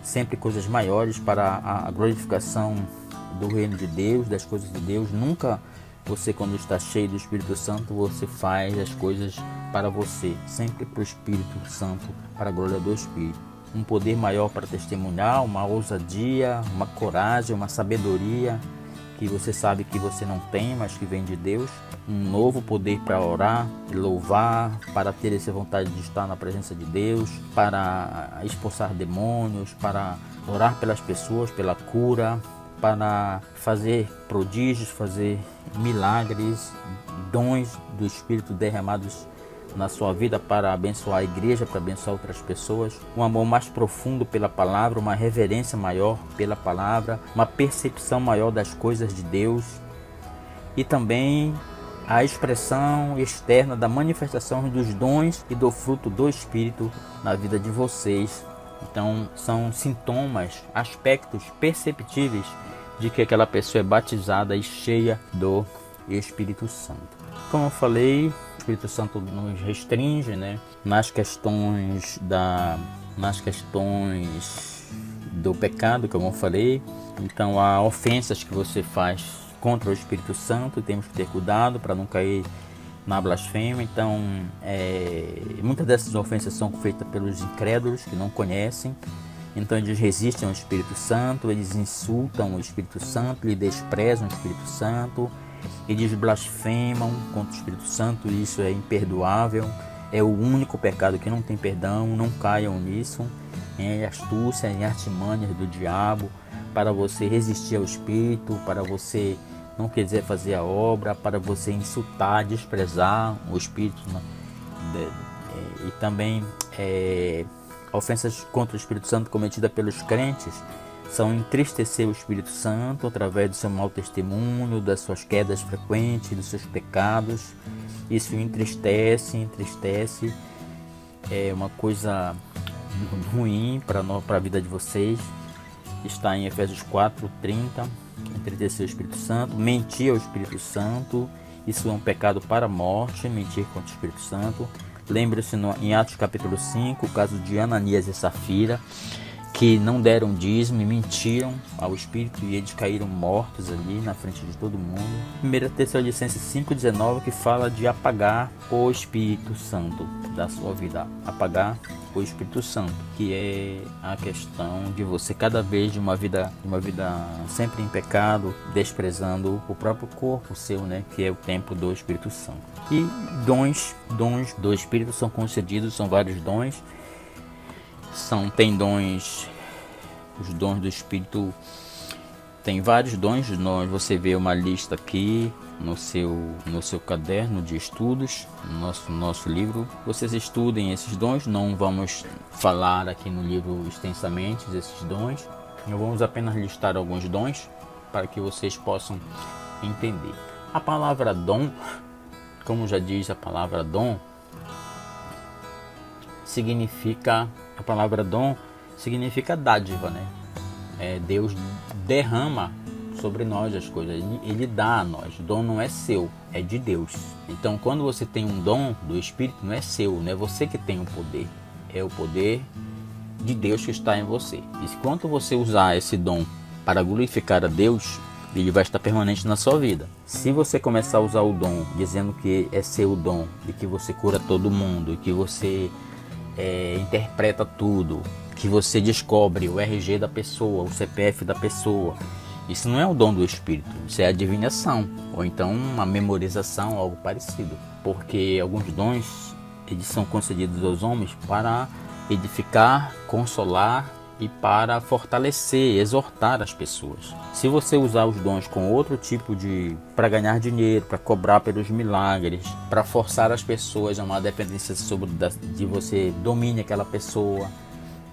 sempre coisas maiores para a glorificação do reino de Deus, das coisas de Deus. Nunca você, quando está cheio do Espírito Santo, você faz as coisas para você, sempre para o Espírito Santo, para a glória do Espírito. Um poder maior para testemunhar, uma ousadia, uma coragem, uma sabedoria que você sabe que você não tem, mas que vem de Deus. Um novo poder para orar, louvar, para ter essa vontade de estar na presença de Deus, para expulsar demônios, para orar pelas pessoas, pela cura, para fazer prodígios, fazer milagres, dons do Espírito derramados na sua vida para abençoar a igreja, para abençoar outras pessoas. Um amor mais profundo pela palavra, uma reverência maior pela palavra, uma percepção maior das coisas de Deus, e também a expressão externa da manifestação dos dons e do fruto do Espírito na vida de vocês, Então são sintomas, aspectos perceptíveis de que aquela pessoa é batizada e cheia do Espírito Santo. Como eu falei, o Espírito Santo nos restringe, né, nas questões do pecado, como eu falei. Então há ofensas que você faz contra o Espírito Santo, temos que ter cuidado para não cair na blasfêmia. Então muitas dessas ofensas são feitas pelos incrédulos que não conhecem. Então eles resistem ao Espírito Santo, eles insultam o Espírito Santo, eles desprezam o Espírito Santo, eles blasfemam contra o Espírito Santo. Isso é imperdoável, é o único pecado que não tem perdão. Não caiam nisso, em astúcia, em artimanhas do diabo, para você resistir ao Espírito, para você não quiser fazer a obra, para você insultar, desprezar o Espírito. E também ofensas contra o Espírito Santo cometidas pelos crentes são entristecer o Espírito Santo através do seu mau testemunho, das suas quedas frequentes, dos seus pecados. Isso entristece, é uma coisa ruim para a vida de vocês. Está em Efésios 4:30, entristecer o Espírito Santo, mentir ao Espírito Santo, isso é um pecado para a morte, mentir contra o Espírito Santo. Lembre-se em Atos capítulo 5, o caso de Ananias e Safira, que não deram dízimo e mentiram ao Espírito e eles caíram mortos ali na frente de todo mundo. 1 Tessalonicenses 5:19, que fala de apagar o Espírito Santo da sua vida. Apagar o Espírito Santo, que é a questão de você cada vez de uma vida sempre em pecado, desprezando o próprio corpo seu, né, que é o templo do Espírito Santo. E dons do Espírito são concedidos, são vários dons. Tem dons, os dons do Espírito tem vários dons. Você vê uma lista aqui no seu caderno de estudos, no nosso livro. Vocês estudem esses dons, não vamos falar aqui no livro extensamente desses dons. Nós vamos apenas listar alguns dons para que vocês possam entender. A palavra dom, como já diz a palavra dom, a palavra dom significa dádiva, né? Deus derrama sobre nós as coisas, ele dá a nós. O dom não é seu, é de Deus. Então quando você tem um dom do Espírito, não é seu, não é você que tem o poder, é o poder de Deus que está em você. E quando você usar esse dom para glorificar a Deus, ele vai estar permanente na sua vida. Se você começar a usar o dom dizendo que é seu dom, e que você cura todo mundo, e que você interpreta tudo, que você descobre o RG da pessoa, o CPF da pessoa, isso não é o dom do Espírito, isso é adivinhação, ou então uma memorização, algo parecido. Porque alguns dons, eles são concedidos aos homens para edificar, consolar e para fortalecer, exortar as pessoas. Se você usar os dons com outro tipo para ganhar dinheiro, para cobrar pelos milagres, para forçar as pessoas a uma dependência de você, domine aquela pessoa,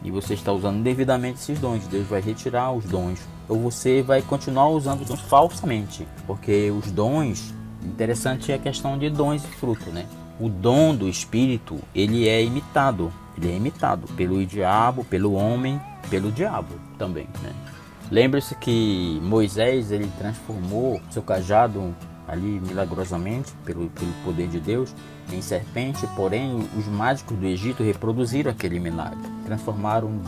e você está usando devidamente esses dons, Deus vai retirar os dons, ou você vai continuar usando os dons falsamente, porque os dons, interessante é a questão de dons e fruto, né? O dom do Espírito, ele é imitado pelo diabo, pelo homem, pelo diabo também, né? Lembre-se que Moisés, ele transformou seu cajado ali milagrosamente, pelo poder de Deus, em serpente, porém os mágicos do Egito reproduziram aquele milagre, transformaram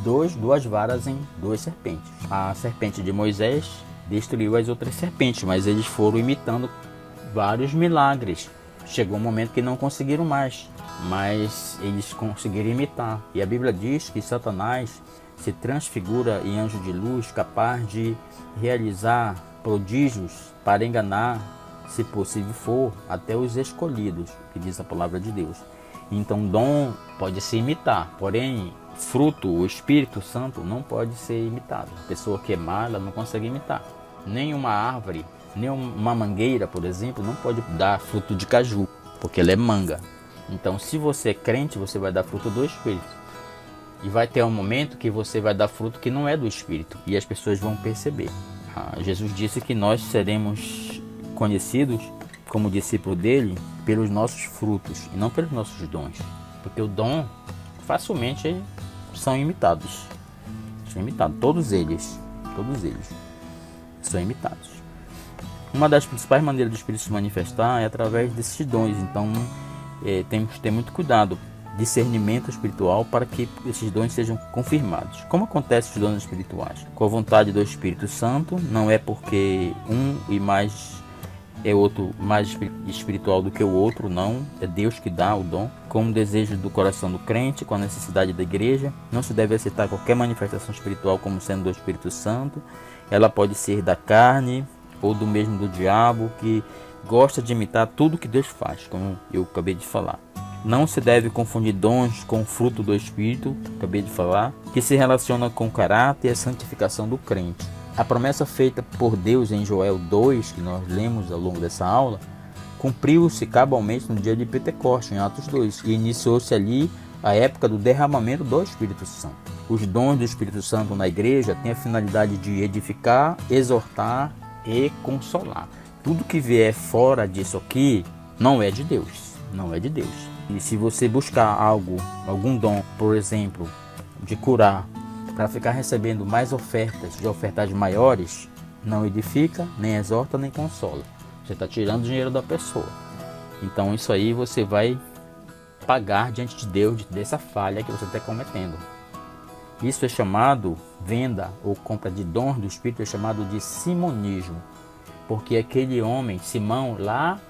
duas varas em duas serpentes. A serpente de Moisés destruiu as outras serpentes, mas eles foram imitando vários milagres. Chegou um momento que não conseguiram mais, mas eles conseguiram imitar. E a Bíblia diz que Satanás se transfigura em anjo de luz, capaz de realizar prodígios para enganar, se possível for, até os escolhidos, que diz a palavra de Deus. Então dom pode se imitar, porém fruto, o Espírito Santo, não pode ser imitado. A pessoa que é má, ela não consegue imitar. Nem uma árvore, nem uma mangueira, por exemplo, não pode dar fruto de caju, porque ela é manga. Então se você é crente, você vai dar fruto do Espírito. E vai ter um momento que você vai dar fruto que não é do Espírito, e as pessoas vão perceber. Jesus disse que nós seremos conhecidos como discípulo dele pelos nossos frutos e não pelos nossos dons, porque o dom facilmente são imitados. São imitados, todos eles são imitados. Uma das principais maneiras do Espírito se manifestar é através desses dons. Então, temos que ter muito cuidado, discernimento espiritual, para que esses dons sejam confirmados. Como acontece os dons espirituais? Com a vontade do Espírito Santo, não é porque um e mais é outro mais espiritual do que o outro, não. É Deus que dá o dom. Com o desejo do coração do crente, com a necessidade da igreja. Não se deve aceitar qualquer manifestação espiritual como sendo do Espírito Santo. Ela pode ser da carne ou do mesmo do diabo, que gosta de imitar tudo que Deus faz, como eu acabei de falar. Não se deve confundir dons com o fruto do Espírito, acabei de falar, que se relaciona com o caráter e a santificação do crente. A promessa feita por Deus em Joel 2, que nós lemos ao longo dessa aula, cumpriu-se cabalmente no dia de Pentecostes, em Atos 2, e iniciou-se ali a época do derramamento do Espírito Santo. Os dons do Espírito Santo na igreja têm a finalidade de edificar, exortar e consolar. Tudo que vier fora disso aqui não é de Deus, não é de Deus. E se você buscar algum dom, por exemplo, de curar, para ficar recebendo mais ofertas maiores, não edifica, nem exorta, nem consola. Você está tirando o dinheiro da pessoa. Então isso aí você vai pagar diante de Deus dessa falha que você está cometendo. Isso é chamado, venda ou compra de dons do Espírito, é chamado de simonismo. Porque aquele homem, Simão, lá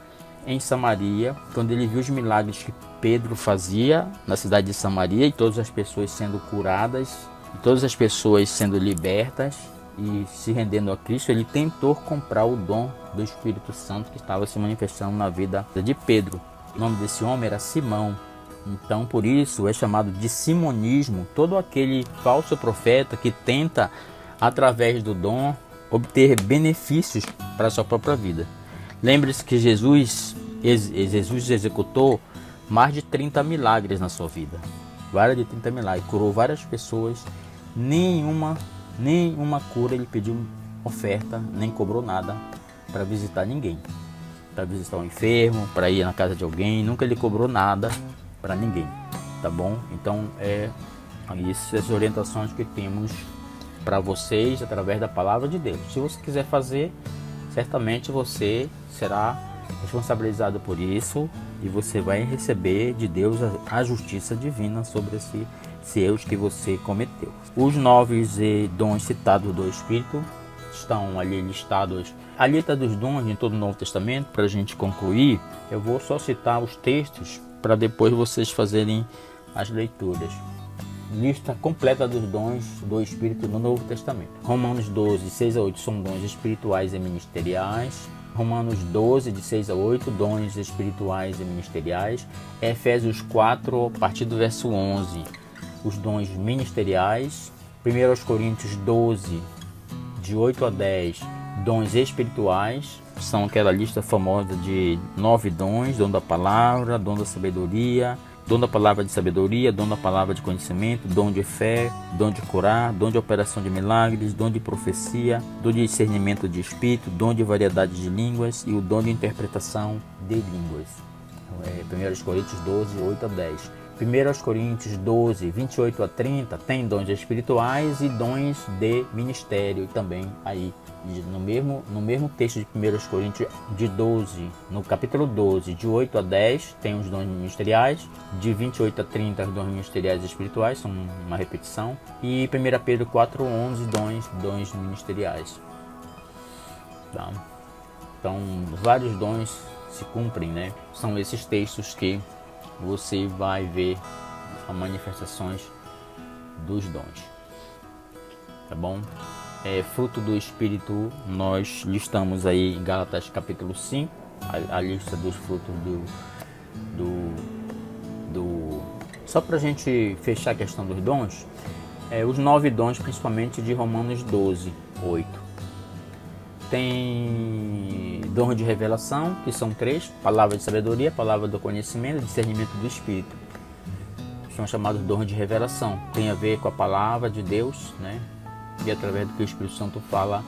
em Samaria, quando ele viu os milagres que Pedro fazia na cidade de Samaria, e todas as pessoas sendo curadas, e todas as pessoas sendo libertas e se rendendo a Cristo, ele tentou comprar o dom do Espírito Santo que estava se manifestando na vida de Pedro. O nome desse homem era Simão. Então, por isso, é chamado de simonismo todo aquele falso profeta que tenta, através do dom, obter benefícios para a sua própria vida. Lembre-se que Jesus executou mais de 30 milagres na sua vida. Várias de 30 milagres. Curou várias pessoas. Nenhuma cura ele pediu oferta, nem cobrou nada para visitar ninguém. Para visitar um enfermo, para ir na casa de alguém. Nunca ele cobrou nada para ninguém. Tá bom? Então, essas orientações que temos para vocês através da palavra de Deus. Se você quiser fazer, certamente você será responsabilizado por isso e você vai receber de Deus a justiça divina sobre esses erros que você cometeu. Os 9 dons citados do Espírito estão ali listados. A lista dos dons em todo o Novo Testamento, para a gente concluir, eu vou só citar os textos para depois vocês fazerem as leituras. Lista completa dos dons do Espírito no Novo Testamento. Romanos 12, 6 a 8 são dons espirituais e ministeriais. Romanos 12, de 6 a 8, dons espirituais e ministeriais. Efésios 4, a partir do verso 11, os dons ministeriais. 1 Coríntios 12, de 8 a 10, dons espirituais. São aquela lista famosa de 9 dons: dom da palavra, dom da sabedoria, dom da palavra de sabedoria, dom da palavra de conhecimento, dom de fé, dom de curar, dom de operação de milagres, dom de profecia, dom de discernimento de espírito, dom de variedade de línguas e o dom de interpretação de línguas. 1 Coríntios 12, 8 a 10. 1 Coríntios 12, 28 a 30 tem dons espirituais e dons de ministério também aí. No mesmo texto de 1 Coríntios de 12, no capítulo 12, de 8 a 10, tem os dons ministeriais, de 28 a 30 os dons ministeriais e espirituais, são uma repetição, e 1 Pedro 4, 11, dons ministeriais. Tá? Então, vários dons se cumprem, né? São esses textos que você vai ver as manifestações dos dons. Tá bom? Fruto do Espírito, nós listamos aí em Gálatas capítulo 5, a lista dos frutos Só para a gente fechar a questão dos dons, os 9 dons, principalmente de Romanos 12, 8. Tem dom de revelação, que são 3, palavra de sabedoria, palavra do conhecimento e discernimento do Espírito. São chamados dons de revelação, tem a ver com a palavra de Deus, né? E através do que o Espírito Santo fala,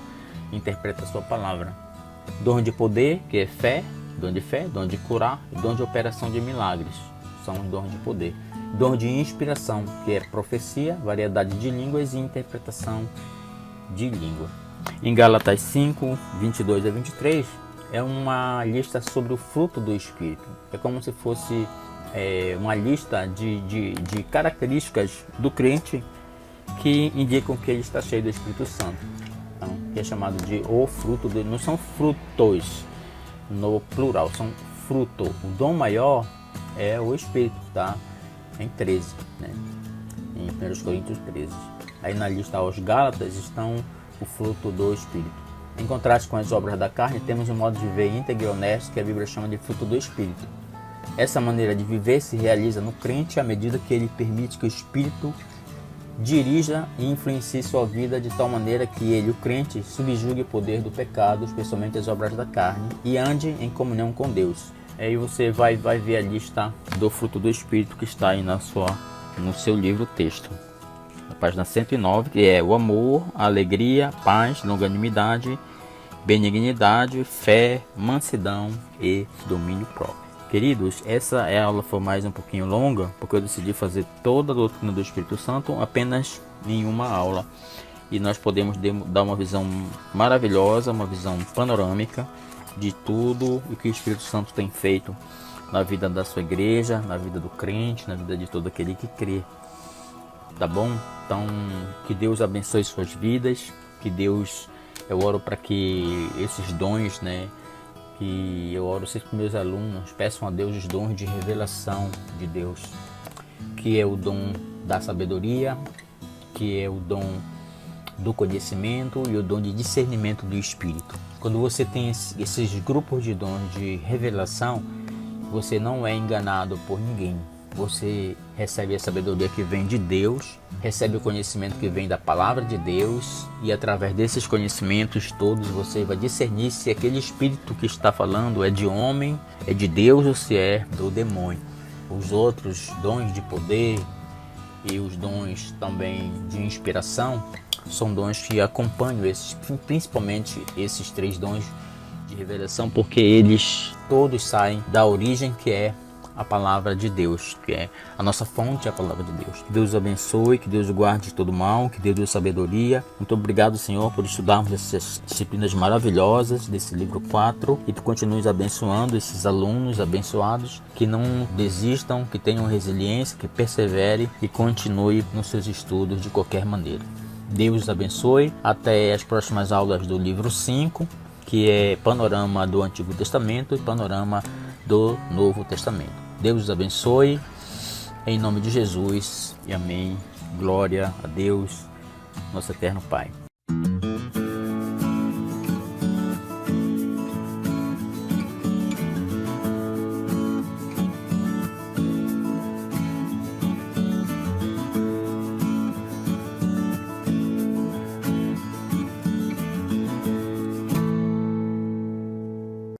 interpreta a sua palavra. Dom de poder, que é fé, dom de curar, e dom de operação de milagres, são os dons de poder. dom de inspiração, que é profecia, variedade de línguas e interpretação de língua. Em Gálatas 5, 22 a 23, é uma lista sobre o fruto do Espírito. É como se fosse uma lista de características do crente que indicam que ele está cheio do Espírito Santo. Então, que é chamado de o fruto, não são frutos no plural, são fruto. O dom maior é o Espírito, tá? Em 13, né? Em 1 Coríntios 13. Aí na lista aos Gálatas estão o fruto do Espírito. Em contraste com as obras da carne, temos um modo de viver íntegro e honesto que a Bíblia chama de fruto do Espírito. Essa maneira de viver se realiza no crente à medida que ele permite que o Espírito dirija e influencie sua vida de tal maneira que ele, o crente, subjugue o poder do pecado, especialmente as obras da carne, e ande em comunhão com Deus. Aí você vai ver a lista do fruto do Espírito que está aí no seu livro texto. Na página 109, que é o amor, a alegria, paz, longanimidade, benignidade, fé, mansidão e domínio próprio. Queridos, essa aula foi mais um pouquinho longa, porque eu decidi fazer toda a doutrina do Espírito Santo apenas em uma aula. E nós podemos dar uma visão maravilhosa, uma visão panorâmica de tudo o que o Espírito Santo tem feito na vida da sua igreja, na vida do crente, na vida de todo aquele que crê. Tá bom? Então, que Deus abençoe suas vidas, que Deus, eu oro para que esses dons, né, que eu oro sempre para meus alunos, peçam a Deus os dons de revelação de Deus, que é o dom da sabedoria, que é o dom do conhecimento e o dom de discernimento do Espírito. Quando você tem esses grupos de dons de revelação, você não é enganado por ninguém. Você recebe a sabedoria que vem de Deus, recebe o conhecimento que vem da palavra de Deus, e através desses conhecimentos todos você vai discernir se aquele espírito que está falando é de homem, é de Deus ou se é do demônio. Os outros dons de poder e os dons também de inspiração são dons que acompanham principalmente esses 3 dons de revelação, porque eles todos saem da origem que é a palavra de Deus, que é a nossa fonte, a palavra de Deus. Que Deus abençoe, que Deus o guarde de todo mal, que Deus dê sabedoria. Muito obrigado, Senhor, por estudarmos essas disciplinas maravilhosas desse livro 4 e que continues abençoando esses alunos abençoados, que não desistam, que tenham resiliência, que persevere e continue nos seus estudos de qualquer maneira. Deus os abençoe. Até as próximas aulas do livro 5, que é panorama do Antigo Testamento e panorama do Novo Testamento. Deus os abençoe, em nome de Jesus, e amém. Glória a Deus, nosso eterno Pai.